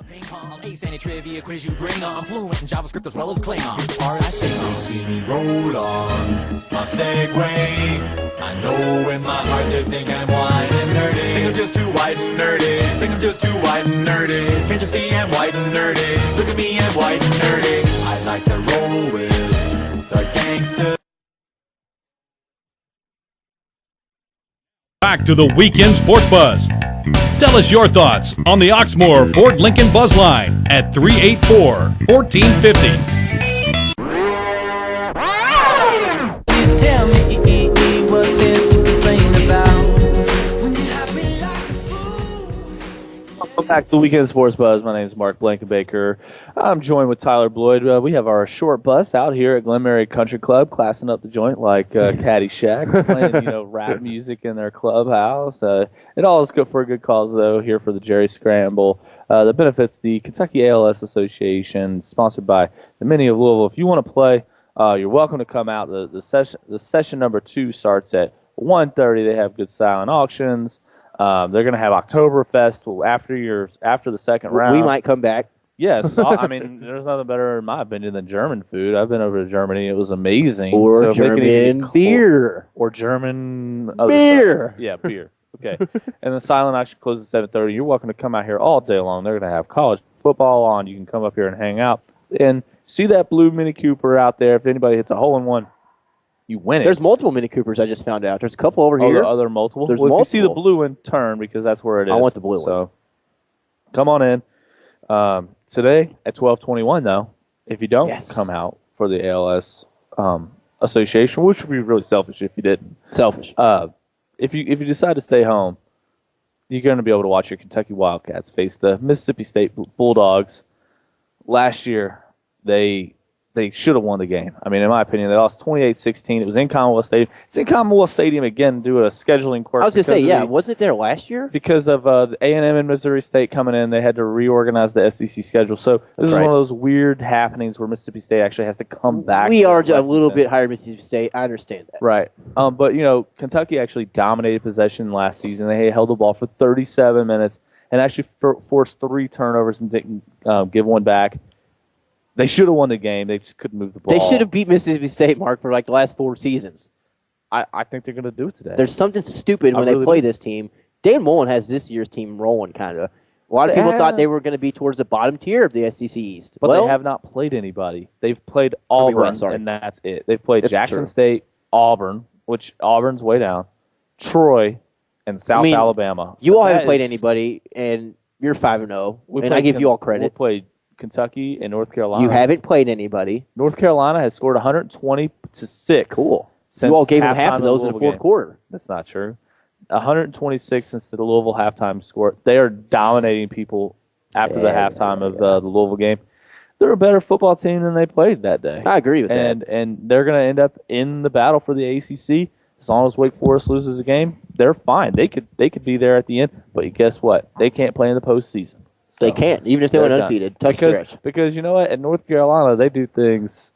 Speaker 7: Ping pong, ace any trivia quiz you bring on. I'm fluent in JavaScript as well as Klingon. Part I sing on. See me roll on my Segway. I know in my heart they think I'm white and nerdy. Think I'm just too white and nerdy. Think I'm just too white and nerdy. Can't you see I'm white and nerdy? Look at me, I'm white and nerdy. I like to roll with the gangster.
Speaker 1: Back to the Weekend Sports Buzz. Tell us your thoughts on the Oxmoor Ford Lincoln Buzz Line at 384-1450.
Speaker 8: Please tell me what there's to complain about. When you're happy like a fool.
Speaker 3: Back to the Weekend Sports Buzz. My name is Mark Blankenbaker. I'm joined with Tyler Bloyd. We have our short bus out here at Glenmary Country Club, classing up the joint like Caddyshack, playing rap music in their clubhouse. It all is good for a good cause, though. Here for the Jerry Scramble that benefits the Kentucky ALS Association, sponsored by the Mini of Louisville. If you want to play, you're welcome to come out. The session number 2 starts at 1:30. They have good silent auctions. They're going to have Oktoberfest after the second round.
Speaker 2: We might come back.
Speaker 3: Yes. I mean, there's nothing better, in my opinion, than German food. I've been over to Germany. It was amazing.
Speaker 2: Or German beer.
Speaker 3: Or German
Speaker 2: beer.
Speaker 3: Yeah, beer. Okay. And the silent auction closes at 7:30. You're welcome to come out here all day long. They're going to have college football on. You can come up here and hang out and see that blue Mini Cooper out there. If anybody hits a hole-in-one, you win it.
Speaker 2: There's multiple Mini Coopers, I just found out. There's a couple over here.
Speaker 3: Are there multiple?
Speaker 2: There's
Speaker 3: multiple. If you see the
Speaker 2: multiple.
Speaker 3: blue one, turn, because that's where it is.
Speaker 2: I want the blue one.
Speaker 3: So come on in. Today at 12:21, though, if you don't come out for the ALS Association, which would be really selfish if you didn't.
Speaker 2: Selfish.
Speaker 3: If you decide to stay home, you're going to be able to watch your Kentucky Wildcats face the Mississippi State Bulldogs. Last year, they should have won the game. I mean, in my opinion, they lost 28-16. It was in Commonwealth Stadium. It's in Commonwealth Stadium again due to a scheduling quirk.
Speaker 2: I was going to say, wasn't it there last year?
Speaker 3: Because of the A&M and Missouri State coming in, they had to reorganize the SEC schedule. So this is one of those weird happenings where Mississippi State actually has to come back.
Speaker 2: We are a little bit higher Mississippi State. I understand that.
Speaker 3: Right. But, Kentucky actually dominated possession last season. They held the ball for 37 minutes and actually forced 3 turnovers and didn't give one back. They should have won the game. They just couldn't move the ball.
Speaker 2: They should have beat Mississippi State, Mark, for like the last 4 seasons.
Speaker 3: I think they're going to do it today.
Speaker 2: There's something stupid when they play this team. Dan Mullen has this year's team rolling, kind of. A lot of people thought they were going to be towards the bottom tier of the SEC East.
Speaker 3: But they have not played anybody. They've played Auburn, and that's it. They've played Jackson State, Auburn, which Auburn's way down, Troy, and South Alabama.
Speaker 2: You all haven't played anybody, and you're 5-0, and I give you all credit.
Speaker 3: We played Kentucky and North Carolina.
Speaker 2: You haven't played anybody.
Speaker 3: North Carolina has scored 120-6.
Speaker 2: Cool. You all gave them half of those in the fourth quarter.
Speaker 3: That's not true. 126 since the Louisville halftime score. They are dominating people after the halftime of the Louisville game. They're a better football team than they played that day.
Speaker 2: I agree with that.
Speaker 3: And they're going to end up in the battle for the ACC. As long as Wake Forest loses a game, they're fine. They could be there at the end. But guess what? They can't play in the postseason. So
Speaker 2: they can't, even if they went undefeated.
Speaker 3: Because you know what? At North Carolina, they do things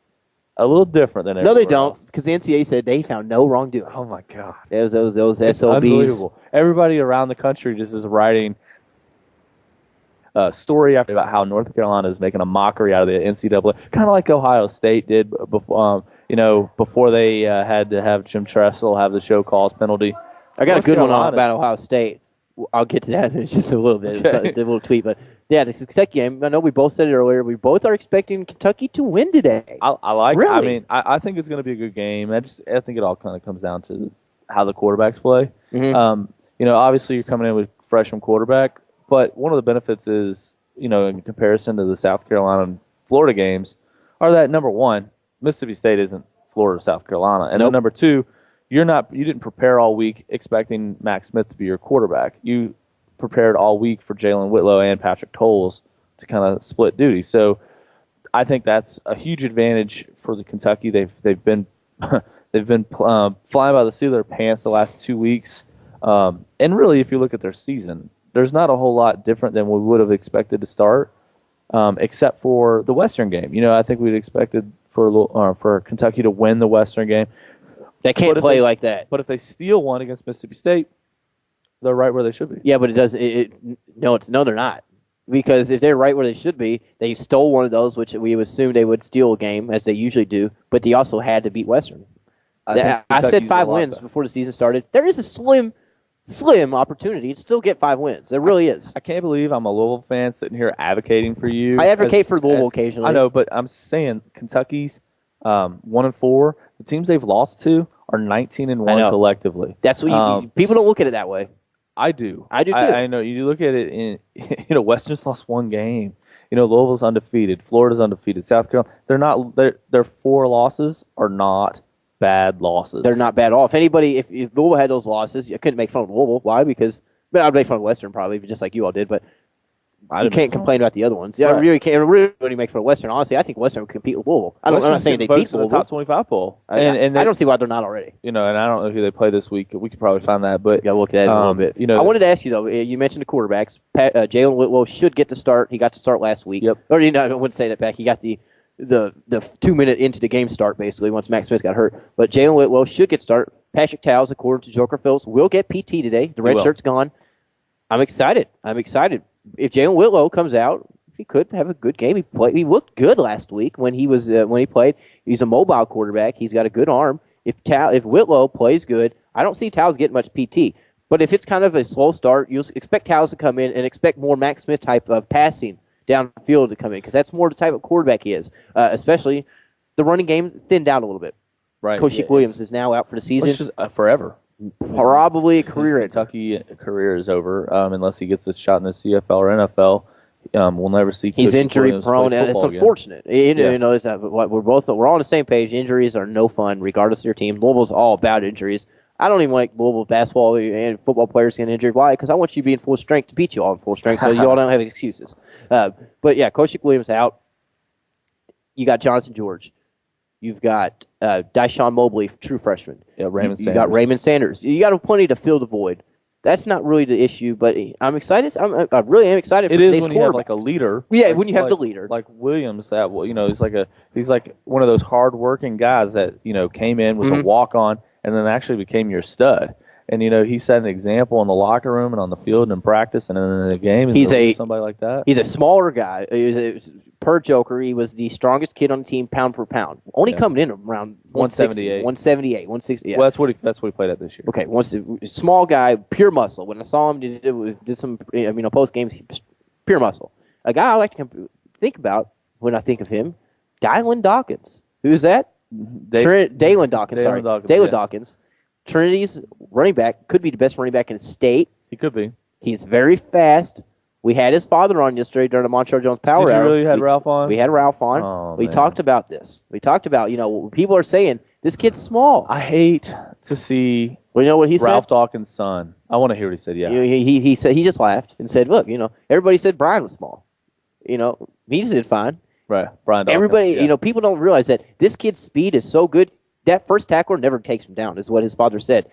Speaker 3: a little different than everywhere.
Speaker 2: No, they don't,
Speaker 3: else.
Speaker 2: because the NCAA said they found no wrongdoing.
Speaker 3: Oh, my God.
Speaker 2: Those
Speaker 3: It's
Speaker 2: SOBs.
Speaker 3: unbelievable. Everybody around the country just is writing story after about how North Carolina is making a mockery out of the NCAA, kind of like Ohio State did before, before they had to have Jim Tressel have the show cause penalty.
Speaker 2: I got a good one about Ohio State. I'll get to that in just a little bit.
Speaker 3: Okay.
Speaker 2: It's a little tweet, but yeah, this Kentucky game. I know we both said it earlier. We both are expecting Kentucky to win today.
Speaker 3: I like.
Speaker 2: Really?
Speaker 3: I mean, I think it's going to be a good game. I think it all kind of comes down to how the quarterbacks play.
Speaker 2: Mm-hmm.
Speaker 3: Obviously you're coming in with freshman quarterback, but one of the benefits is, in comparison to the South Carolina and Florida games, are that number one, Mississippi State isn't Florida or South Carolina, and then number two, you didn't prepare all week expecting Max Smith to be your quarterback. You prepared all week for Jalen Whitlow and Patrick Tolles to kind of split duty. So I think that's a huge advantage for the Kentucky. They've been flying by the seat of their pants the last 2 weeks. And really, if you look at their season, there's not a whole lot different than we would have expected to start, except for the Western game. I think we'd expected for Kentucky to win the Western game.
Speaker 2: They can't play like that.
Speaker 3: But if they steal one against Mississippi State, they're right where they should be.
Speaker 2: Yeah, but no, they're not. Because if they're right where they should be, they stole one of those, which we assumed they would steal a game, as they usually do, but they also had to beat Western. I said 5 wins before the season started. There is a slim opportunity to still get 5 wins. There really is.
Speaker 3: I can't believe I'm a Louisville fan sitting here advocating for you.
Speaker 2: I advocate for Louisville occasionally.
Speaker 3: I know, but I'm saying Kentucky's 1-4. The teams they've lost to are 19-1 collectively.
Speaker 2: That's what people don't look at it that way.
Speaker 3: I do.
Speaker 2: I do too.
Speaker 3: I know. You look at it in Western's lost 1 game. Louisville's undefeated. Florida's undefeated. South Carolina, their 4 losses are not bad losses.
Speaker 2: They're not bad at all. If Louisville had those losses, I couldn't make fun of Louisville. Why? Because I'd make fun of Western probably, just like you all did. But You can't complain about the other ones. Yeah, I really can't. Really, when you make for Western, honestly, I think Western would compete with Louisville. I'm not saying they beat Louisville.
Speaker 3: The top 25 poll,
Speaker 2: and I don't see why they're not already.
Speaker 3: And I don't know who they play this week. We could probably find that, but
Speaker 2: we'll look at it a little bit. I wanted to ask you though. You mentioned the quarterbacks. Jalen Whitwell should get to start. He got to start last week.
Speaker 3: Yep.
Speaker 2: Or I wouldn't say that back. He got the 2-minute into the game start basically once Max Smith got hurt. But Jalen Whitwell should get start. Patrick Towles, according to Joker Phillips, will get PT today. The red shirt's gone. I'm excited. If Jalen Whitlow comes out, he could have a good game. He looked good last week when he played. He's a mobile quarterback. He's got a good arm. If Whitlow plays good, I don't see Towles getting much PT. But if it's kind of a slow start, you'll expect Towles to come in and expect more Max Smith type of passing downfield to come in because that's more the type of quarterback he is. Especially the running game thinned out a little bit.
Speaker 3: Right.
Speaker 2: Koshik Williams is now out for the season.
Speaker 3: It's just forever.
Speaker 2: Probably a career.
Speaker 3: His Kentucky career is over unless he gets a shot in the CFL or NFL. We'll never see.
Speaker 2: He's injury prone. It's unfortunate. We're all on the same page. Injuries are no fun, regardless of your team. Louisville's all about injuries. I don't even like Louisville basketball and football players getting injured. Why? Because I want you to be in full strength to beat you all in full strength, so you all don't have excuses. But yeah, Koshik Williams out. You got Jonathan George. You've got Dyshawn Mobley, true freshman.
Speaker 3: Yeah, Raymond Sanders.
Speaker 2: You got Raymond Sanders. You got plenty to fill the void. That's not really the issue, but I'm excited. I really am excited for today's quarterback. It is when you have
Speaker 3: like a leader.
Speaker 2: Yeah, when you have the leader,
Speaker 3: like Williams. He's like one of those hard-working guys that came in was a walk-on and then actually became your stud. And he set an example in the locker room and on the field and in practice and in the game. He's somebody like that.
Speaker 2: He's a smaller guy. Per Joker, he was the strongest kid on the team, pound per pound. Only coming in around 178, 160. Yeah.
Speaker 3: Well, that's what he played at this year.
Speaker 2: Okay, small guy, pure muscle. When I saw him, did some post games, pure muscle. A guy I like to think about when I think of him, Dylan Dawkins. Who's that? Dalen Dawkins. Dalen Dawkins. Trinity's running back, could be the best running back in the state.
Speaker 3: He could be.
Speaker 2: He's very fast. We had his father on yesterday during the Montreal Jones Power Hour.
Speaker 3: Did you really had Ralph on?
Speaker 2: We had Ralph on.
Speaker 3: Oh,
Speaker 2: we talked about this. We talked about, people are saying, this kid's small.
Speaker 3: I hate to see
Speaker 2: what he said?
Speaker 3: Ralph Dawkins' son. I want to hear what he said, yeah.
Speaker 2: He said he just laughed and said, look, everybody said Brian was small. He did fine.
Speaker 3: Right, Brian Dawkins.
Speaker 2: Everybody, people don't realize that this kid's speed is so good. That first tackler never takes him down, is what his father said.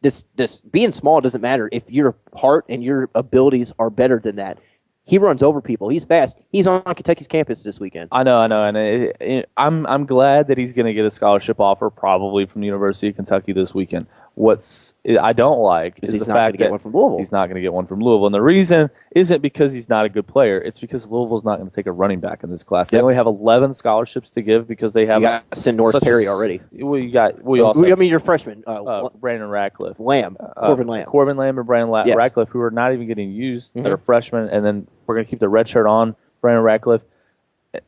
Speaker 2: This being small doesn't matter if your heart and your abilities are better than that. He runs over people. He's fast. He's on Kentucky's campus this weekend.
Speaker 3: I know, and I'm glad that he's going to get a scholarship offer, probably from the University of Kentucky this weekend. I don't like is the fact that he's not going to get one from Louisville, and the reason isn't because he's not a good player. It's because Louisville's not going to take a running back in this class. They only have 11 scholarships to give because they have.
Speaker 2: You got Sin Norris Perry already.
Speaker 3: Your
Speaker 2: freshman,
Speaker 3: Brandon Ratcliffe,
Speaker 2: Corbin Lamb,
Speaker 3: and Brandon Ratcliffe, who are not even getting used. That are freshmen, and then we're going to keep the red shirt on Brandon Ratcliffe.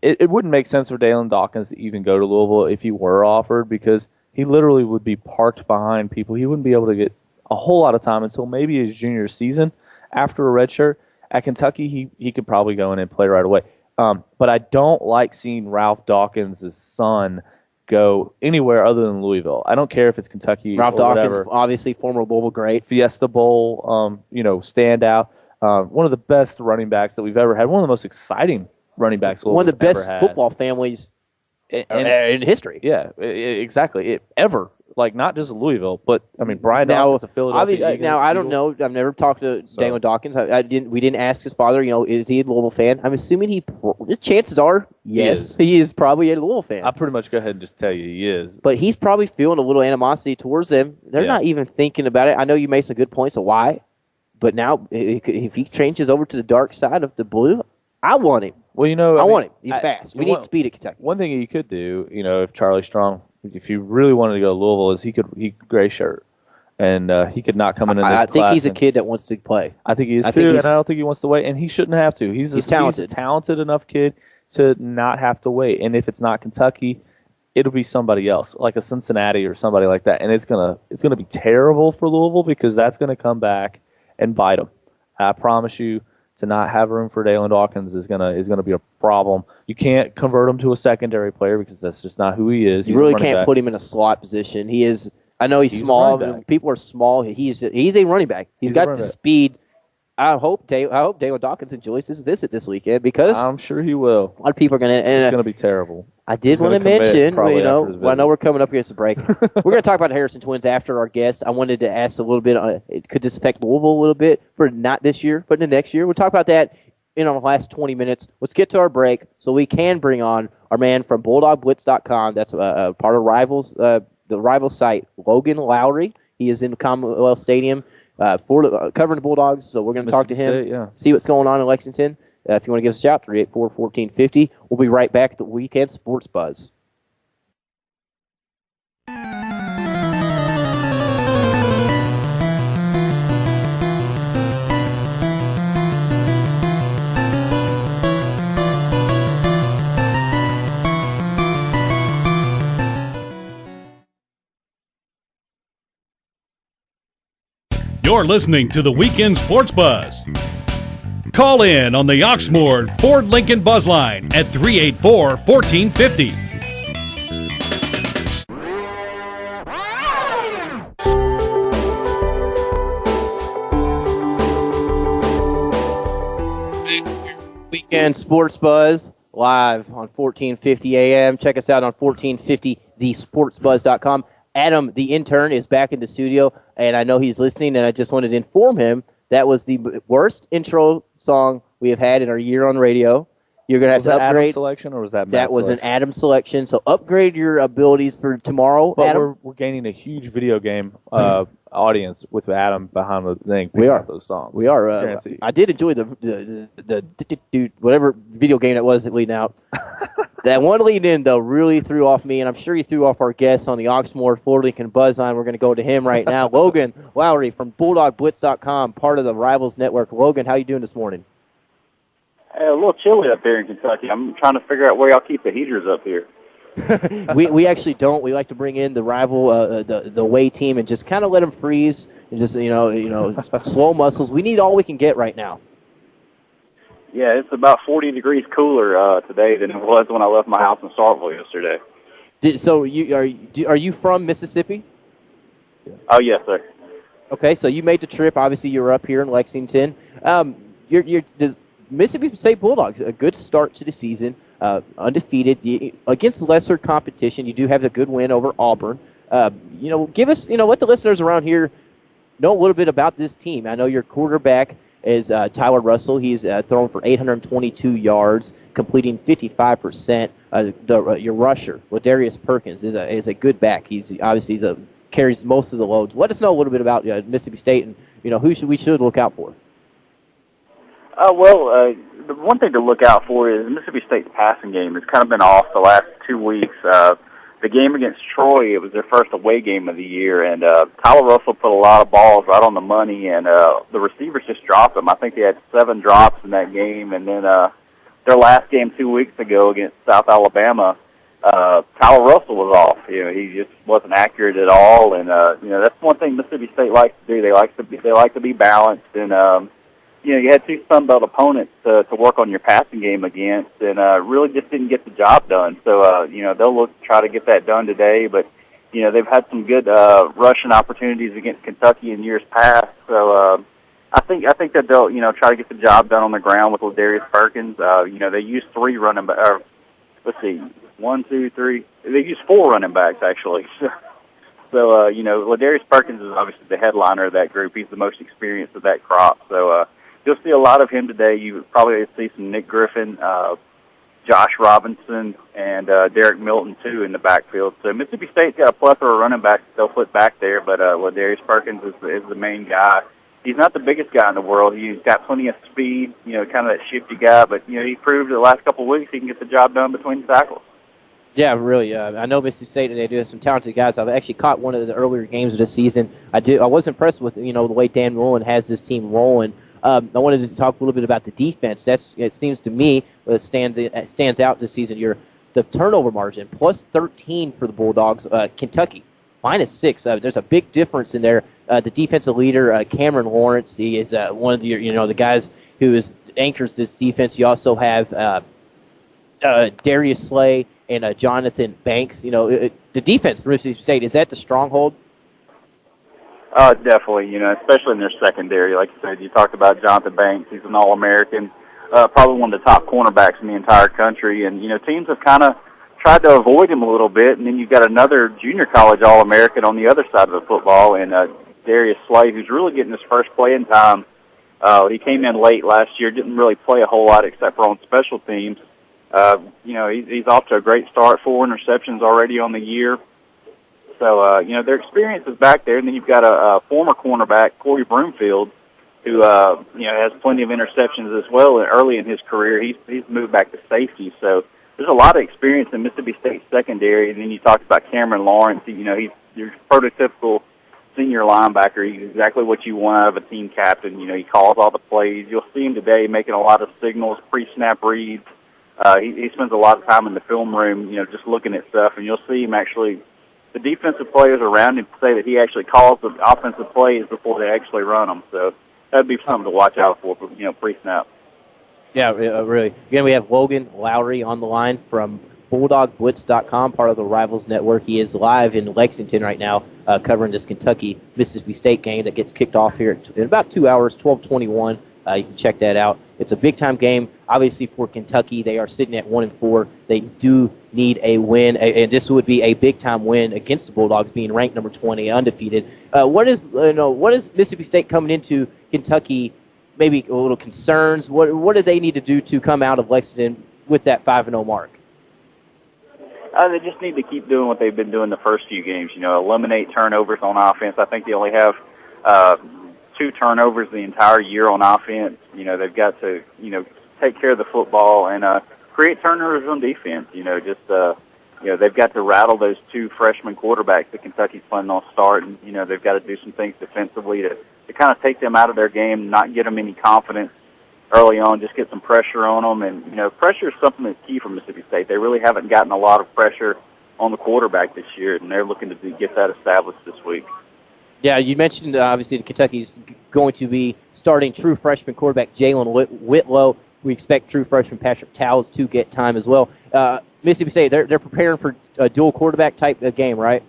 Speaker 3: It wouldn't make sense for Dalen Dawkins to even go to Louisville if he were offered because he literally would be parked behind people. He wouldn't be able to get a whole lot of time until maybe his junior season after a red shirt. At Kentucky, he could probably go in and play right away. But I don't like seeing Ralph Dawkins' son go anywhere other than Louisville. I don't care if it's Kentucky
Speaker 2: Ralph
Speaker 3: or
Speaker 2: Dawkins,
Speaker 3: whatever.
Speaker 2: Obviously former Louisville great.
Speaker 3: Fiesta Bowl, standout. One of the best running backs that we've ever had. One of the most exciting running backs Louisville's
Speaker 2: one of the best
Speaker 3: ever had.
Speaker 2: Football families in history.
Speaker 3: Yeah, exactly. Ever. Like, not just Louisville, but, Brian Dawkins of Philadelphia.
Speaker 2: I don't know. I've never talked to Dalen Dawkins. We didn't ask his father, is he a Louisville fan? I'm assuming chances are, yes, he is probably a Louisville fan.
Speaker 3: I'll pretty much go ahead and just tell you he is.
Speaker 2: But he's probably feeling a little animosity towards them. They're not even thinking about it. I know you made some good points of why, but now if he changes over to the dark side of the blue, I want him.
Speaker 3: Well,
Speaker 2: I want him. He's fast. We need speed at Kentucky.
Speaker 3: One thing you could do, if Charlie Strong, if you really wanted to go to Louisville, is he could gray shirt, and he could not come in this class.
Speaker 2: I think he's a kid that wants to play.
Speaker 3: I think he is too, and I don't think he wants to wait, and he shouldn't have to. He's talented. He's a talented enough kid to not have to wait, and if it's not Kentucky, it'll be somebody else, like a Cincinnati or somebody like that, and it's gonna be terrible for Louisville because that's gonna come back and bite them. I promise you. To not have room for Dalen Dawkins is gonna be a problem. You can't convert him to a secondary player because that's just not who he is.
Speaker 2: You really can't put him in a slot position. He is. I know he's small. People are small. He's a running back. He's got the speed I hope Dale Dawkins enjoys his visit this weekend because
Speaker 3: I'm sure he will.
Speaker 2: a lot of people are going to.
Speaker 3: It's going to be terrible.
Speaker 2: I did want to mention, I know we're coming up against the break. We're going to talk about the Harrison Twins after our guest. I wanted to ask a little bit. Could this affect Louisville a little bit for not this year, but in the next year? We'll talk about that in our last 20 minutes. Let's get to our break so we can bring on our man from BulldogBlitz.com. That's part of Rivals, the Rivals site, Logan Lowry. He is in the Commonwealth Stadium covering the Bulldogs, so we're going to talk to him, see what's going on in Lexington. If you want to give us a shout, 384-1450. We'll be right back at the Weekend Sports Buzz.
Speaker 1: You're listening to the Weekend Sports Buzz. Call in on the Oxmoor Ford Lincoln Buzz Line at 384-1450.
Speaker 2: Weekend Sports Buzz live on 1450 AM. Check us out on 1450thesportsbuzz.com. Adam, the intern, is back in the studio, and I know he's listening, and I just wanted to inform him that was the worst intro song we have had in our year on radio. You're going to have to upgrade.
Speaker 3: Adam selection, or was that Matt
Speaker 2: That was
Speaker 3: selection?
Speaker 2: an Adam selection, so upgrade your abilities for tomorrow,
Speaker 3: But
Speaker 2: Adam.
Speaker 3: we're gaining a huge video game audience with Adam behind the thing.
Speaker 2: We are.
Speaker 3: Those songs.
Speaker 2: We are.
Speaker 3: Guaranteed.
Speaker 2: I did enjoy the whatever video game that was that leading out. That one lead in, though, really threw off me, and I'm sure he threw off our guests on the Oxmoor Ford Lincoln Buzz Line. We're going to go to him right now. Logan Lowry from BulldogBlitz.com, part of the Rivals Network. Logan, how you doing this morning?
Speaker 9: Hey, a little chilly up here in Kentucky. I'm trying to figure out where y'all keep the heaters up here.
Speaker 2: we actually don't. We like to bring in the rival, the away team, and just kind of let them freeze and just slow muscles. We need all we can get right now.
Speaker 9: Yeah, it's about 40 degrees cooler today than it was when I left my house in Starkville yesterday.
Speaker 2: Are you from Mississippi?
Speaker 9: Oh yes, sir.
Speaker 2: Okay, so you made the trip. Obviously, you were up here in Lexington. You're the Mississippi State Bulldogs, a good start to the season, undefeated against lesser competition. You do have a good win over Auburn. Give us, let the listeners around here know a little bit about this team. I know your quarterback is Tyler Russell. He's thrown for 822 yards, completing 55%. Your rusher, Ladarius Perkins, is a good back. He's obviously carries most of the loads. Let us know a little bit about Mississippi State and who we should look out for.
Speaker 9: The one thing to look out for is Mississippi State's passing game has kind of been off the last 2 weeks. The game against Troy, it was their first away game of the year, and Tyler Russell put a lot of balls right on the money, and the receivers just dropped them. I think they had 7 drops in that game, and then their last game 2 weeks ago against South Alabama, Tyler Russell was off. He just wasn't accurate at all, and that's one thing Mississippi State likes to do. They like to be balanced, and you had 2 Sun Belt opponents to work on your passing game against, and really just didn't get the job done. So, they'll look to try to get that done today. But, they've had some good rushing opportunities against Kentucky in years past. So, I think that they'll, try to get the job done on the ground with Ladarius Perkins. They used 3 running backs. Let's see, 1, 2, 3. They used 4 running backs, actually. So, Ladarius Perkins is obviously the headliner of that group. He's the most experienced of that crop. So, you'll see a lot of him today. You probably see some Nick Griffin, Josh Robinson, and Derek Milton, too, in the backfield. So Mississippi State's got a plethora of running backs they'll put back there, but Ladarius Perkins is the main guy. He's not the biggest guy in the world. He's got plenty of speed, kind of that shifty guy, but, he proved the last couple of weeks he can get the job done between the tackles.
Speaker 2: Yeah, really. I know Mississippi State, and they do have some talented guys. I've actually caught one of the earlier games of the season. I was impressed with, the way Dan Mullen has this team rolling. I wanted to talk a little bit about the defense. It seems to me what stands out this season. The turnover margin, plus 13 for the Bulldogs. Kentucky, minus 6. There's a big difference in there. The defensive leader, Cameron Lawrence, he is one of the guys who anchors this defense. You also have Darius Slay and Jonathan Banks. The defense for Mississippi State, is that the stronghold?
Speaker 9: Definitely. Especially in their secondary. Like you said, you talked about Jonathan Banks. He's an All-American, probably one of the top cornerbacks in the entire country. And, teams have kind of tried to avoid him a little bit. And then you've got another junior college All-American on the other side of the football, and Darius Slay, who's really getting his first playing time. He came in late last year, didn't really play a whole lot except for on special teams. He's off to a great start, 4 interceptions already on the year. So, their experience is back there. And then you've got a former cornerback, Corey Broomfield, who, has plenty of interceptions as well. And early in his career, he's moved back to safety. So there's a lot of experience in Mississippi State secondary. And then you talked about Cameron Lawrence. He's your prototypical senior linebacker. He's exactly what you want out of a team captain. He calls all the plays. You'll see him today making a lot of signals, pre-snap reads. He spends a lot of time in the film room, just looking at stuff. And you'll see him actually, the defensive players around him say that he actually calls the offensive plays before they actually run them. So that'd be something to watch out for pre-snap.
Speaker 2: Yeah, really. Again, we have Logan Lowry on the line from BulldogBlitz.com, part of the Rivals Network. He is live in Lexington right now covering this Kentucky-Mississippi State game that gets kicked off here in about 2 hours, 12:21. You can check that out. It's a big-time game, obviously, for Kentucky. They are sitting at 1-4. They do need a win, and this would be a big-time win against the Bulldogs, being ranked number 20, undefeated. What is Mississippi State coming into Kentucky? Maybe a little concerns. What do they need to do to come out of Lexington with that 5-0 mark?
Speaker 9: They just need to keep doing what they've been doing the first few games. Eliminate turnovers on offense. I think they only have 2 turnovers the entire year on offense. They've got to, take care of the football and create turnovers on defense. They've got to rattle those 2 freshman quarterbacks that Kentucky's planning on starting. They've got to do some things defensively to kind of take them out of their game, not get them any confidence early on, just get some pressure on them. And, pressure is something that's key for Mississippi State. They really haven't gotten a lot of pressure on the quarterback this year, and they're looking to get that established this week.
Speaker 2: Yeah, you mentioned, obviously, that Kentucky's going to be starting true freshman quarterback Jalen Whitlow. We expect true freshman Patrick Towles to get time as well. Mississippi State, they're preparing for a dual quarterback type of game, right?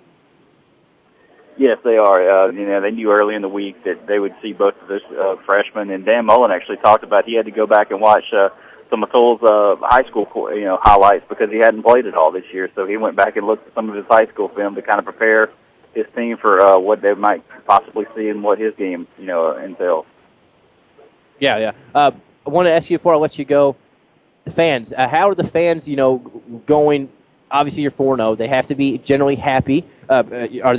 Speaker 9: Yes, they are. They knew early in the week that they would see both of those freshmen. And Dan Mullen actually talked about he had to go back and watch some of Thull's high school highlights because he hadn't played it all this year. So he went back and looked at some of his high school film to kind of prepare his team for what they might possibly see and what his game entails.
Speaker 2: Yeah. I want to ask you before I let you go, the fans. How are the fans, going? Obviously, you're 4-0. They have to be generally happy. Are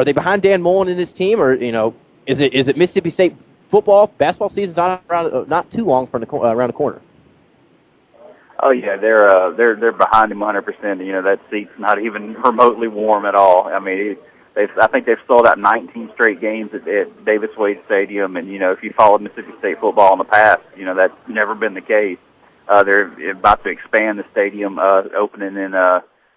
Speaker 2: they behind Dan Mullen in this team, or is it Mississippi State basketball season not too long from around the corner?
Speaker 9: Oh yeah, they're behind him 100%. That seat's not even remotely warm at all. I mean, I think they've sold out 19 straight games at Davis Wade Stadium, and if you followed Mississippi State football in the past, that's never been the case. They're about to expand the stadium, opening in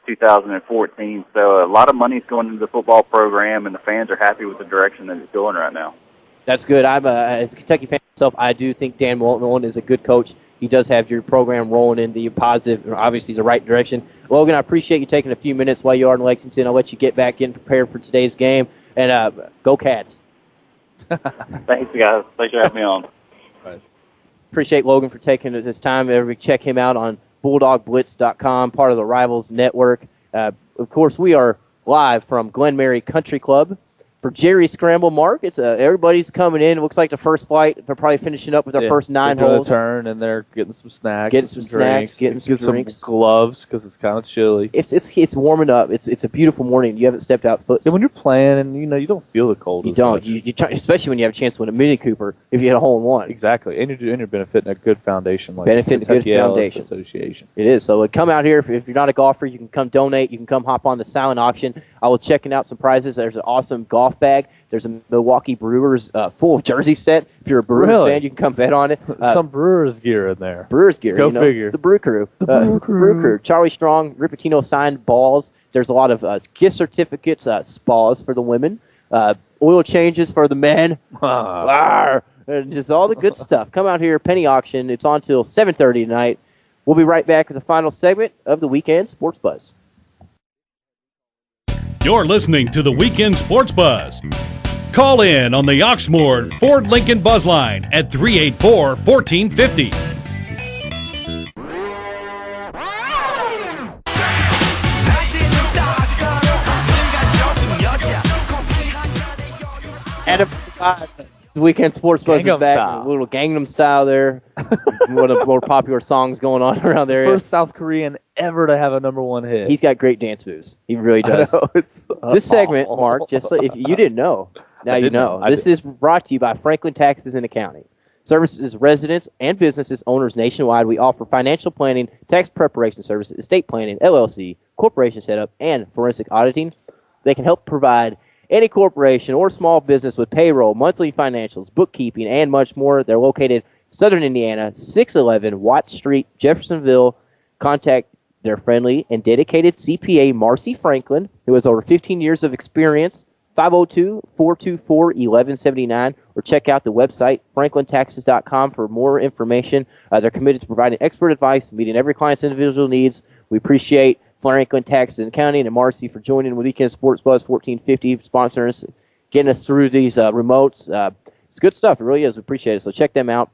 Speaker 9: 2014. So a lot of money is going into the football program, and the fans are happy with the direction that it's going right now.
Speaker 2: That's good. I'm as a Kentucky fan myself, I do think Dan Mullen is a good coach. He does have your program rolling in the positive, obviously the right direction. Logan, I appreciate you taking a few minutes while you are in Lexington. I'll let you get back in prepared for today's game, and go Cats.
Speaker 9: Thanks, guys. Thanks for having me on.
Speaker 2: Appreciate Logan for taking his time. Everybody check him out on BulldogBlitz.com, part of the Rivals Network. Of course, we are live from Glen Mary Country Club. For Jerry Scramble, Mark, it's everybody's coming in. It looks like the first flight. They're probably finishing up with their first 9 holes.
Speaker 3: Turn, and they're getting some snacks,
Speaker 2: getting some drinks.
Speaker 3: Some gloves because it's kind of chilly.
Speaker 2: It's warming up. It's a beautiful morning. You haven't stepped out foot.
Speaker 3: Yeah, when you're playing, and you don't feel the cold.
Speaker 2: You don't. You try, especially when you have a chance to win a Mini Cooper if you hit a hole in one.
Speaker 3: Exactly, and you're benefiting a good foundation like
Speaker 2: benefiting a good foundation
Speaker 3: association.
Speaker 2: It is. So come out here if you're not a golfer. You can come donate. You can come hop on the silent auction. I was checking out some prizes. There's an awesome golf bag. There's a Milwaukee Brewers full jersey set. If you're a Brewers fan, you can come bet on it.
Speaker 3: Some Brewers gear in there.
Speaker 2: Brewers gear.
Speaker 3: Go figure.
Speaker 2: The Brew Crew. Brew Crew. Charlie Strong, Ripatino signed balls. There's a lot of gift certificates, spas for the women, oil changes for the men. And just all the good stuff. Come out here, penny auction. It's on till 7:30 tonight. We'll be right back with the final segment of the Weekend Sports Buzz.
Speaker 1: You're listening to the Weekend Sports Buzz. Call in on the Oxmoor Ford Lincoln Buzz Line at 384-1450.
Speaker 2: Adam, the Weekend Sports Buzz is back.
Speaker 3: Style.
Speaker 2: A little Gangnam Style there. One of the more popular songs going on around there.
Speaker 3: First South Korean ever to have a #1 hit.
Speaker 2: He's got great dance moves. He really does.
Speaker 3: I know, it's
Speaker 2: This segment, Mark, just so if you didn't know, now you know. This is brought to you by Franklin Taxes and Accounting. Services residents and businesses owners nationwide. We offer financial planning, tax preparation services, estate planning, LLC, corporation setup, and forensic auditing. They can help provide any corporation or small business with payroll, monthly financials, bookkeeping, and much more. They're located in Southern Indiana, 611 Watt Street, Jeffersonville. Contact their friendly and dedicated CPA, Marcy Franklin, who has over 15 years of experience, 502-424-1179, or check out the website, franklintaxes.com, for more information. They're committed to providing expert advice, meeting every client's individual needs. We appreciate Franklin Taxes and Accounting and Marcy for joining with Weekend Sports Buzz 1450, sponsoring us, getting us through these remotes. It's good stuff. It really is. We appreciate it. So check them out.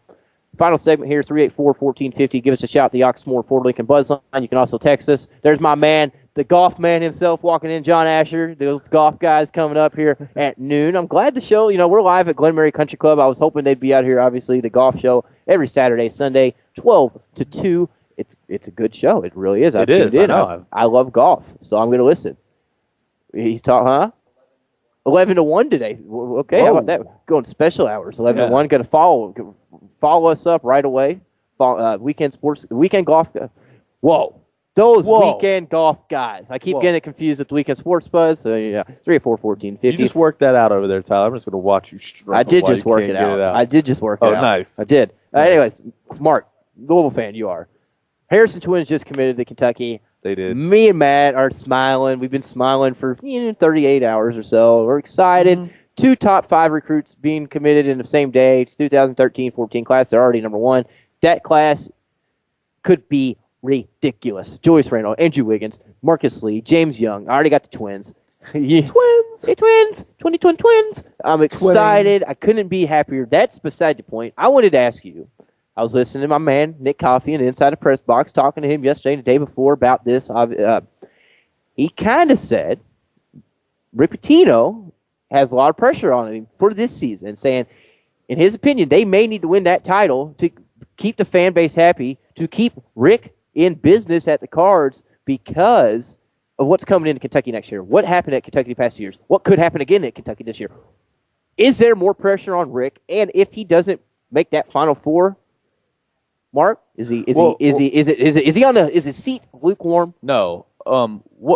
Speaker 2: Final segment here, 384-1450. Give us a shout, the Oxmoor Ford Lincoln Buzz Line. You can also text us. There's my man, the golf man himself, walking in, John Asher. Those golf guys coming up here at noon. I'm glad the show, we're live at Glen Mary Country Club. I was hoping they'd be out here, obviously, the golf show every Saturday, Sunday, 12 to 2. It's a good show. It really is.
Speaker 3: It is. I know.
Speaker 2: I love golf, so I'm going to listen. He's talking, huh? 11 to 1 today. Okay, how about that? Going special hours. 11 to 1. Going to follow us up right away. Weekend golf. Whoa. Those weekend golf guys. I keep getting it confused with the Weekend Sports Buzz. So, 384-1450.
Speaker 3: You just worked that out over there, Tyler. I'm just going to watch you struggle.
Speaker 2: I did just work it out. I did just work it out.
Speaker 3: Oh, nice.
Speaker 2: I did.
Speaker 3: Nice.
Speaker 2: Anyways, Mark, Louisville fan you are. Harrison Twins just committed to Kentucky.
Speaker 3: They did.
Speaker 2: Me and Matt are smiling. We've been smiling for 38 hours or so. We're excited. Mm-hmm. 2 top 5 recruits being committed in the same day. 2013-14 class. They're already #1. That class could be ridiculous. Joyce Randall, Andrew Wiggins, Marcus Lee, James Young. I already got the twins.
Speaker 3: Twins.
Speaker 2: Hey, twins. 2020 twins. I'm excited. I couldn't be happier. That's beside the point. I wanted to ask you. I was listening to my man, Nick Coffey, in the Inside the Press Box, talking to him yesterday and the day before about this. He kind of said Rick Pitino has a lot of pressure on him for this season, saying, in his opinion, they may need to win that title to keep the fan base happy, to keep Rick in business at the Cards because of what's coming into Kentucky next year. What happened at Kentucky the past 2 years? What could happen again at Kentucky this year? Is there more pressure on Rick? And if he doesn't make that Final Four, Mark, is his seat lukewarm?
Speaker 3: No.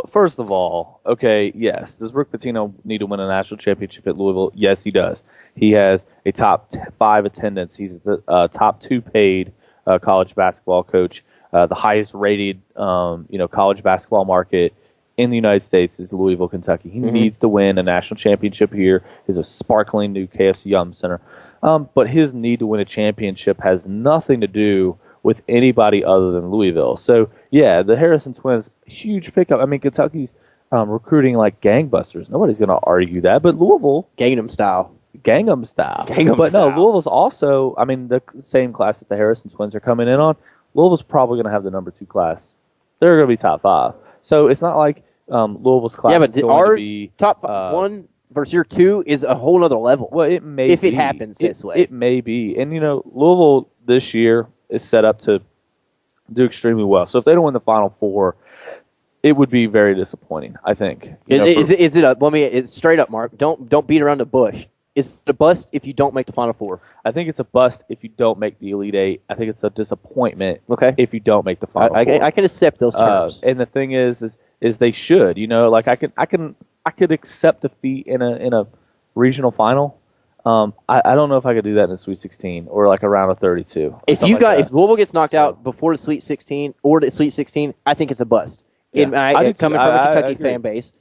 Speaker 3: First of all, okay, yes. Does Rick Pitino need to win a national championship at Louisville? Yes, he does. He has a top 5 attendance. He's the top 2 paid college basketball coach. The highest rated, college basketball market in the United States is Louisville, Kentucky. He needs to win a national championship here. He's a sparkling new KFC Yum Center. But his need to win a championship has nothing to do with anybody other than Louisville. So, yeah, the Harrison Twins, huge pickup. I mean, Kentucky's recruiting like gangbusters. Nobody's going to argue that. But Louisville...
Speaker 2: Gangnam style.
Speaker 3: But no, Louisville's also, the same class that the Harrison Twins are coming in on. Louisville's probably going to have the number 2 class. They're going to be top 5. So it's not like Louisville's class is going to be...
Speaker 2: top 1 versus your 2 is a whole other level.
Speaker 3: Well, it may
Speaker 2: if
Speaker 3: be.
Speaker 2: It happens this way.
Speaker 3: It may be. And, Louisville this year is set up to do extremely well. So if they don't win the Final Four, it would be very disappointing, I think.
Speaker 2: It's straight up, Mark. Don't beat around the bush. Is it a bust if you don't make the Final Four?
Speaker 3: I think it's a bust if you don't make the Elite Eight. I think it's a disappointment if you don't make the Final Four.
Speaker 2: I can accept those terms.
Speaker 3: And the thing is they should. I could accept defeat in a regional final. I don't know if I could do that in the Sweet 16 or like a round of 32.
Speaker 2: If Louisville gets knocked out before the Sweet 16 or the Sweet 16, I think it's a bust.
Speaker 3: Yeah.
Speaker 2: Coming from a Kentucky fan base,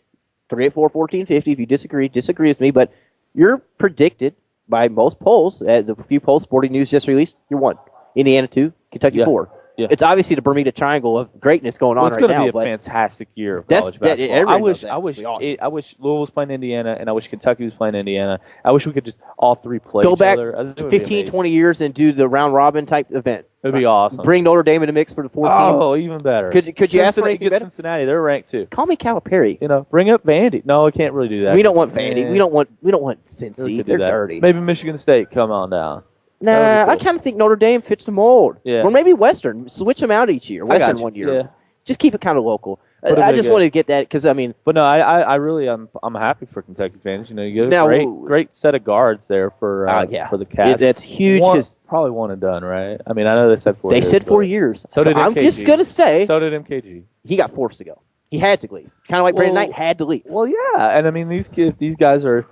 Speaker 2: 384-1450. If you disagree with me. But you're predicted by most polls, the few polls Sporting News just released, you're 1. Indiana 2, Kentucky 4.
Speaker 3: Yeah.
Speaker 2: It's obviously the Bermuda Triangle of greatness going on
Speaker 3: it's
Speaker 2: right
Speaker 3: going to
Speaker 2: now.
Speaker 3: be a
Speaker 2: but
Speaker 3: fantastic year of
Speaker 2: that's-
Speaker 3: college basketball.
Speaker 2: everybody
Speaker 3: I
Speaker 2: knows
Speaker 3: wish,
Speaker 2: that.
Speaker 3: I wish,
Speaker 2: It'd be awesome.
Speaker 3: I wish Louisville was playing Indiana, and I wish Kentucky was playing Indiana. I wish we could just all three play
Speaker 2: Go
Speaker 3: each
Speaker 2: back
Speaker 3: other. I think it
Speaker 2: to
Speaker 3: would be
Speaker 2: 15,
Speaker 3: amazing.
Speaker 2: 20 years and do the round robin type event.
Speaker 3: It would be awesome.
Speaker 2: Bring Notre Dame in the mix for the 14.
Speaker 3: Oh, even better.
Speaker 2: Could you ask for
Speaker 3: Cincinnati,
Speaker 2: anything
Speaker 3: get
Speaker 2: better?
Speaker 3: Cincinnati, they're ranked too.
Speaker 2: Call me Calipari.
Speaker 3: Bring up Vandy. No, I can't really do that.
Speaker 2: We don't want Vandy.
Speaker 3: Eh,
Speaker 2: We don't want
Speaker 3: we
Speaker 2: Cincy.
Speaker 3: could do
Speaker 2: They're
Speaker 3: that.
Speaker 2: dirty.
Speaker 3: Maybe Michigan State, come on down.
Speaker 2: Nah,
Speaker 3: That would
Speaker 2: I
Speaker 3: be cool.
Speaker 2: kind of think Notre Dame fits the mold.
Speaker 3: Yeah.
Speaker 2: Or maybe Western. Switch them out each year.
Speaker 3: I got
Speaker 2: Western
Speaker 3: you.
Speaker 2: one year.
Speaker 3: Yeah.
Speaker 2: Just keep it kind of local.
Speaker 3: Put a
Speaker 2: I
Speaker 3: big
Speaker 2: just
Speaker 3: in.
Speaker 2: wanted to get that because, I mean,
Speaker 3: But no, I really I'm happy for Kentucky fans. You get a
Speaker 2: Now,
Speaker 3: great set of guards there for for the Cats.
Speaker 2: that's huge.
Speaker 3: One,
Speaker 2: 'Cause
Speaker 3: probably one and done, right? I mean, I know they said 4
Speaker 2: they
Speaker 3: years.
Speaker 2: said 4
Speaker 3: but
Speaker 2: years.
Speaker 3: So did
Speaker 2: I'm
Speaker 3: MKG.
Speaker 2: just going to say
Speaker 3: So did MKG.
Speaker 2: he got forced to go. He had to leave. Kind of like Brandon
Speaker 3: Well-
Speaker 2: Knight had to leave.
Speaker 3: Well, yeah, and I mean these guys are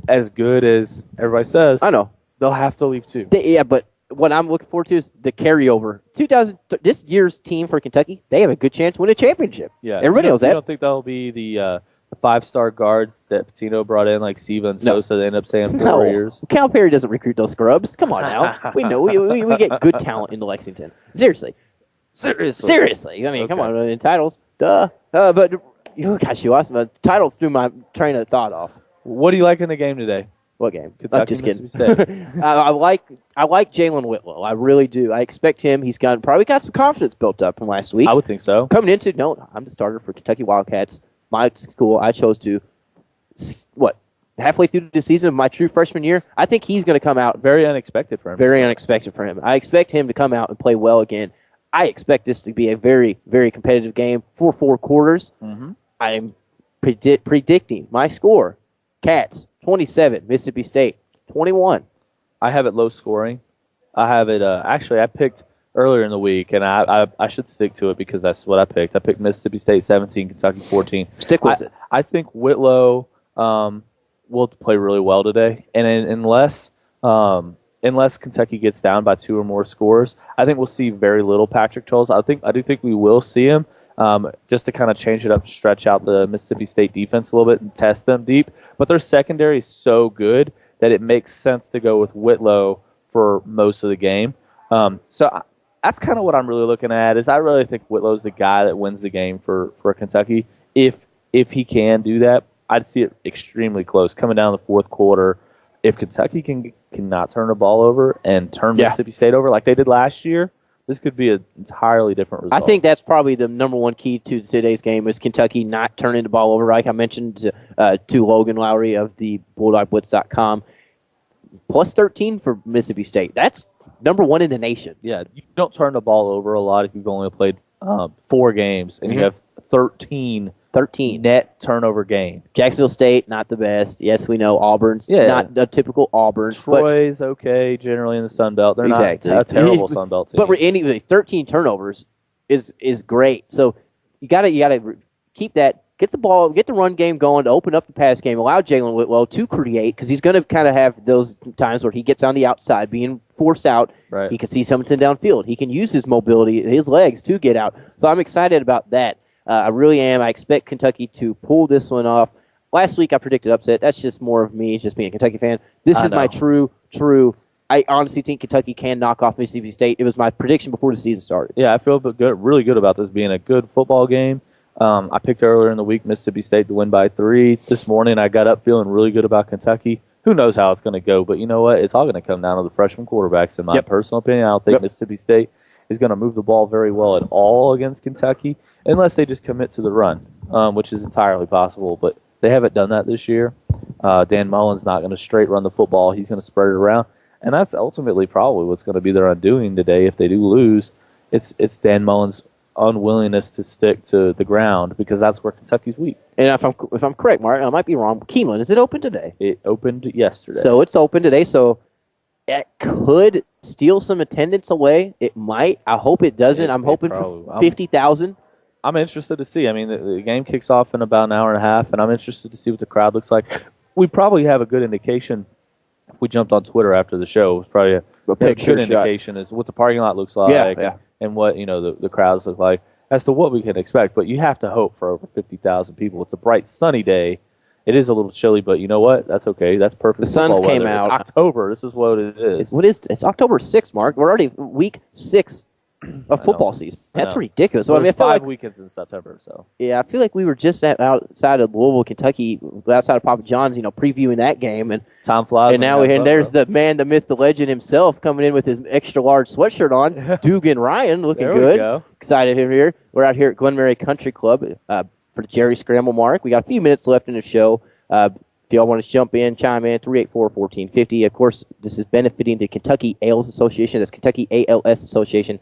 Speaker 3: as good as everybody says.
Speaker 2: I know.
Speaker 3: They'll have to leave too.
Speaker 2: Yeah, but what I'm looking forward to is the carryover. This year's team for Kentucky, they have a good chance to win a championship.
Speaker 3: Yeah,
Speaker 2: Everybody knows
Speaker 3: You
Speaker 2: that.
Speaker 3: don't think that'll be the 5-star guards that Patino brought in, like Siva and
Speaker 2: No.
Speaker 3: Sosa? They end up staying 4
Speaker 2: No.
Speaker 3: years.
Speaker 2: Calipari doesn't recruit those scrubs. Come on now. We know. We get good talent into Lexington. Seriously. I mean, come on. In titles. Duh. But, gosh, you asked me. Titles threw my train of thought off.
Speaker 3: What do you like in the game today?
Speaker 2: What game?
Speaker 3: Kentucky,
Speaker 2: I'm just kidding.
Speaker 3: Mississippi State.
Speaker 2: I like Jalen Whitlow. I really do. I expect him. He's probably got some confidence built up from last week.
Speaker 3: I would think so.
Speaker 2: Coming into, no, I'm the starter for Kentucky Wildcats. My school, I chose to, halfway through the season of my true freshman year, I think he's going to come out.
Speaker 3: Very unexpected for him.
Speaker 2: Very unexpected for him. I expect him to come out and play well again. I expect this to be a very, very competitive game for 4 quarters.
Speaker 3: Mm-hmm.
Speaker 2: I am predicting my score. Cats, 27. Mississippi State, 21.
Speaker 3: I have it low scoring. I have it. Actually, I picked earlier in the week, and I should stick to it because that's what I picked. I picked Mississippi State 17, Kentucky 14.
Speaker 2: Stick with it.
Speaker 3: I think Whitlow will play really well today, and unless Kentucky gets down by 2 or more scores, I think we'll see very little Patrick Tolles. I do think we will see him just to kind of change it up, stretch out the Mississippi State defense a little bit, and test them deep. But their secondary is so good that it makes sense to go with Whitlow for most of the game. That's kind of what I'm really looking at. Is I really think Whitlow's the guy that wins the game for Kentucky. If he can do that, I'd see it extremely close coming down the 4th quarter. If Kentucky cannot turn the ball over and turn Mississippi State over like they did last year, this could be an entirely different result.
Speaker 2: I think that's probably the number one key to today's game is Kentucky not turning the ball over. Like I mentioned to Logan Lowry of the BulldogBlitz.com, plus 13 for Mississippi State. That's number 1 in the nation.
Speaker 3: Yeah, you don't turn the ball over a lot if you've only played 4 games and you have 13 net turnover game.
Speaker 2: Jacksonville State, not the best. Yes, we know Auburn's not a typical Auburn.
Speaker 3: Troy's okay generally in the Sun Belt. They're
Speaker 2: exactly.
Speaker 3: not a terrible Sun Belt team.
Speaker 2: But anyways, 13 turnovers is great. So you gotta keep that. Get the ball, get the run game going to open up the pass game. Allow Jalen Whitlow to create because he's going to kind of have those times where he gets on the outside, being forced out.
Speaker 3: Right.
Speaker 2: He can see something downfield. He can use his mobility, his legs to get out. So I'm excited about that. I really am. I expect Kentucky to pull this one off. Last week I predicted upset. That's just more of me just being a Kentucky fan. This is my true. I honestly think Kentucky can knock off Mississippi State. It was my prediction before the season started.
Speaker 3: Yeah, I feel really good about this being a good football game. I picked earlier in the week Mississippi State to win by 3. This morning I got up feeling really good about Kentucky. Who knows how it's going to go, but you know what? It's all going to come down to the freshman quarterbacks, in my personal opinion. I don't think Mississippi State is going to move the ball very well at all against Kentucky unless they just commit to the run, which is entirely possible. But they haven't done that this year. Dan Mullen's not going to straight run the football. He's going to spread it around, and that's ultimately probably what's going to be their undoing today if they do lose. It's Dan Mullen's unwillingness to stick to the ground because that's where Kentucky's weak.
Speaker 2: And if I'm correct, Mark, I might be wrong. Keeneland, is it open today?
Speaker 3: It opened yesterday.
Speaker 2: So it's open today. So it could steal some attendance away. It might. I hope it doesn't. I'm hoping for 50,000.
Speaker 3: I'm interested to see. I mean, the game kicks off in about an hour and a half, and I'm interested to see what the crowd looks like. We probably have a good indication if we jumped on Twitter after the show. It's probably a good indication is what the parking lot looks like. And what the crowds look like as to what we can expect. But you have to hope for over 50,000 people. It's a bright, sunny day. It is a little chilly, but you know what? That's okay. That's perfect.
Speaker 2: The sun came out.
Speaker 3: It's October. This is what it is.
Speaker 2: It's October 6th, Mark. We're already week 6 of football season. That's
Speaker 3: know.
Speaker 2: ridiculous. So
Speaker 3: Well,
Speaker 2: I mean, I
Speaker 3: there's
Speaker 2: feel
Speaker 3: 5
Speaker 2: like
Speaker 3: weekends in September. So
Speaker 2: I feel like we were just outside of Louisville, Kentucky, outside of Papa John's, previewing that game, and
Speaker 3: time flies.
Speaker 2: and now there's the man, the myth, the legend himself coming in with his extra large sweatshirt on. Dugan Ryan looking
Speaker 3: There we
Speaker 2: good.
Speaker 3: go.
Speaker 2: Excited him here. We're out here at Glen Mary Country Club for the Jerry Scramble Mark. We got a few minutes left in the show. If y'all want to jump in, chime in, 384-1450. Of course, this is benefiting the Kentucky Ales Association. That's Kentucky ALS Association,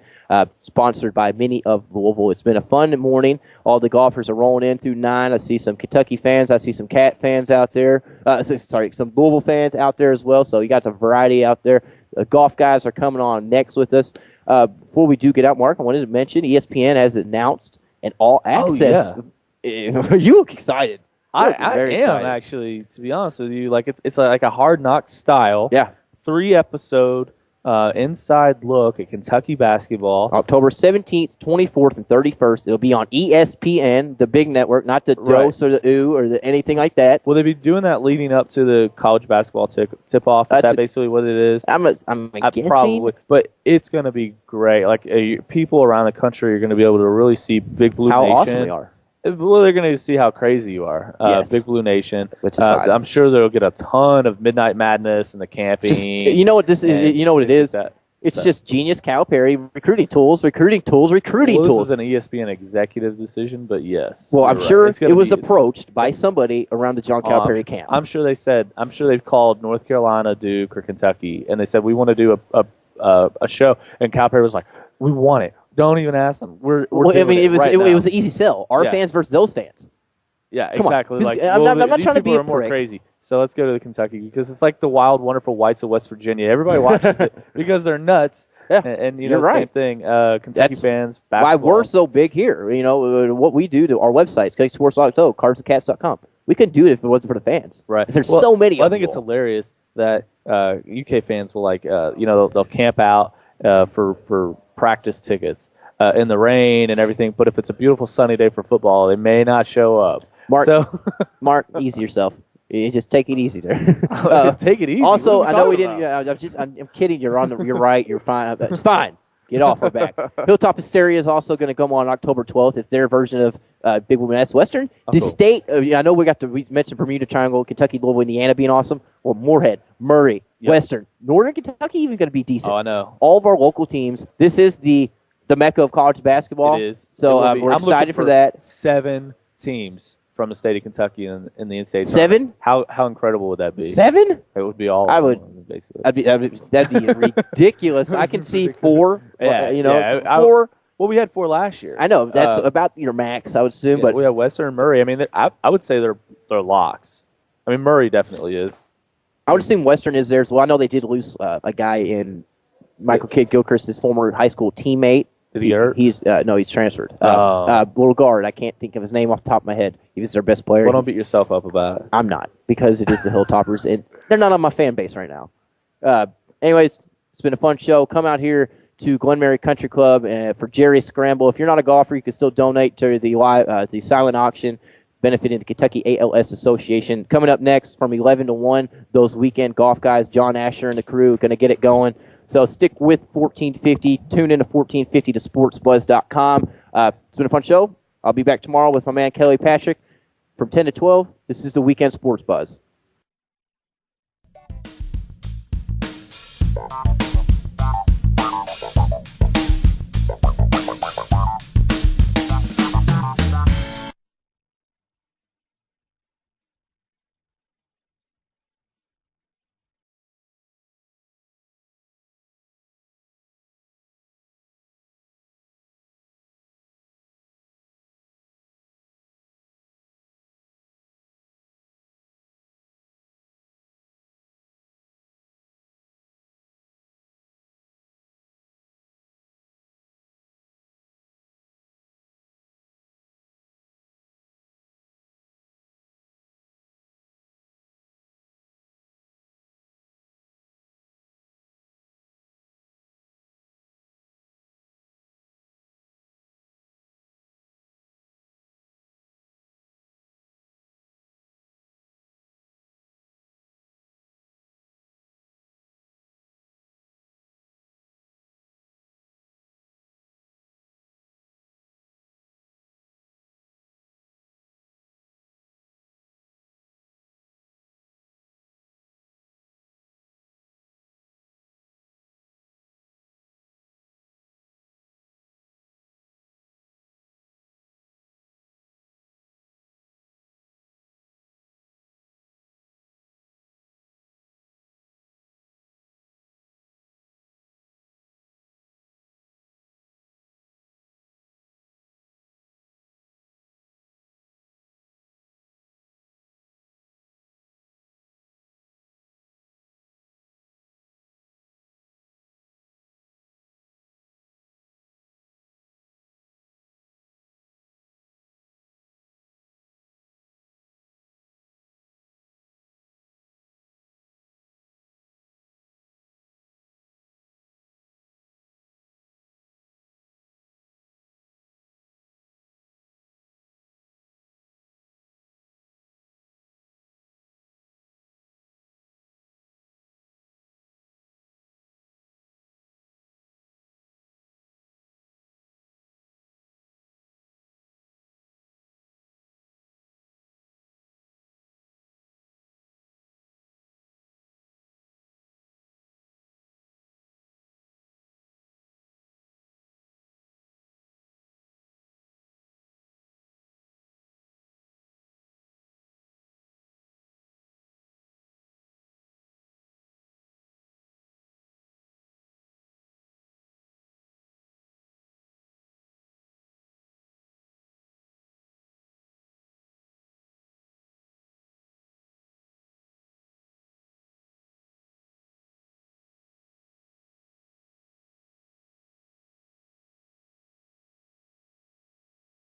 Speaker 2: sponsored by many of Louisville. It's been a fun morning. All the golfers are rolling in through 9. I see some Kentucky fans. I see some Cat fans out there. Some Louisville fans out there as well. So you got the variety out there. The golf guys are coming on next with us. Before we do get out, Mark, I wanted to mention ESPN has announced an all-access.
Speaker 3: Oh, yeah.
Speaker 2: You look excited.
Speaker 3: I am
Speaker 2: excited.
Speaker 3: actually, to be honest with you. Like it's like a Hard Knock style.
Speaker 2: Yeah.
Speaker 3: 3-episode inside look at Kentucky basketball.
Speaker 2: October 17th, 24th, and 31st. It'll be on ESPN, the big network, not the DOS or the OO or anything like that.
Speaker 3: Will they be doing that leading up to the college basketball tip-off? Is that basically what it is?
Speaker 2: I'm guessing.
Speaker 3: Probably. But it's going to be great. Like people around the country are going to be able to really see Big Blue
Speaker 2: How
Speaker 3: Nation.
Speaker 2: awesome we are.
Speaker 3: Well, they're going to see how crazy you are.
Speaker 2: Yes.
Speaker 3: Big Blue Nation.
Speaker 2: Which is fine.
Speaker 3: I'm sure they'll get a ton of Midnight Madness and the camping.
Speaker 2: You know what this is? You know what it is? It's just genius Calipari recruiting tools.
Speaker 3: This
Speaker 2: tools.
Speaker 3: is an ESPN executive decision, but yes.
Speaker 2: Well, I'm sure
Speaker 3: right.
Speaker 2: it was approached by somebody around the John Calipari camp.
Speaker 3: I'm sure they've called North Carolina, Duke, or Kentucky, and they said, we want to do a show. And Calipari was like, we want it. Don't even ask them. We're doing
Speaker 2: it was
Speaker 3: now.
Speaker 2: it was an easy sell. Our fans versus those fans.
Speaker 3: Yeah,
Speaker 2: Come
Speaker 3: exactly.
Speaker 2: on.
Speaker 3: Like,
Speaker 2: I'm not
Speaker 3: these
Speaker 2: trying to
Speaker 3: people
Speaker 2: be a
Speaker 3: are more
Speaker 2: prick.
Speaker 3: crazy. So let's go to the Kentucky because it's like the Wild, Wonderful Whites of West Virginia. Everybody watches it because they're nuts.
Speaker 2: Yeah,
Speaker 3: and
Speaker 2: you're right.
Speaker 3: Same thing. Kentucky fans, basketball.
Speaker 2: Why we're so big here. What we do to our websites, KentuckySports.co, cardsandcats.com. We couldn't do it if it wasn't for the fans.
Speaker 3: Right.
Speaker 2: There's so many.
Speaker 3: I think it's hilarious that UK fans will they'll camp out for practice tickets in the rain and everything. But if it's a beautiful sunny day for football, they may not show up.
Speaker 2: Mark, ease yourself. You just take it easy, sir.
Speaker 3: Take it easy.
Speaker 2: Also, I know we didn't. I'm kidding. You're right. You're fine. It's fine. Get off our back. Hilltop Hysteria is also going to come on October 12th. It's their version of Big Woman S Western. The state. I know we mentioned Bermuda Triangle, Kentucky, Louisville, Indiana being awesome. Well, Moorhead, Murray, Western, Northern Kentucky even going to be decent.
Speaker 3: Oh, I know.
Speaker 2: All of our local teams. This is the mecca of college basketball.
Speaker 3: It is.
Speaker 2: So we're excited for that.
Speaker 3: 7 teams from the state of Kentucky in the NCAA.
Speaker 2: 7?
Speaker 3: How incredible would that be?
Speaker 2: 7?
Speaker 3: It would be all.
Speaker 2: I would.
Speaker 3: Of them, basically.
Speaker 2: That'd be ridiculous. I can see 4. 4.
Speaker 3: Well, we had 4 last year.
Speaker 2: I know that's about your max, I would assume. But
Speaker 3: we have Western and Murray. I mean, I would say they're locks. I mean, Murray definitely is.
Speaker 2: I would assume Western is there as well. I know they did lose a guy in Michael Kidd Gilchrist, his former high school teammate.
Speaker 3: Did he hurt?
Speaker 2: He's transferred. Little guard. I can't think of his name off the top of my head. He was their best player.
Speaker 3: Well, don't beat yourself up about it.
Speaker 2: I'm not, because it is the Hilltoppers, and they're not on my fan base right now. Anyways, it's been a fun show. Come out here to Glen Mary Country Club for Jerry's Scramble. If you're not a golfer, you can still donate to the silent auction benefiting the Kentucky ALS Association. Coming up next from 11 to 1, those weekend golf guys, John Asher and the crew, going to get it going. So stick with 1450. Tune in to 1450 to sportsbuzz.com. It's been a fun show. I'll be back tomorrow with my man Kelly Patrick from 10 to 12. This is the Weekend Sports Buzz.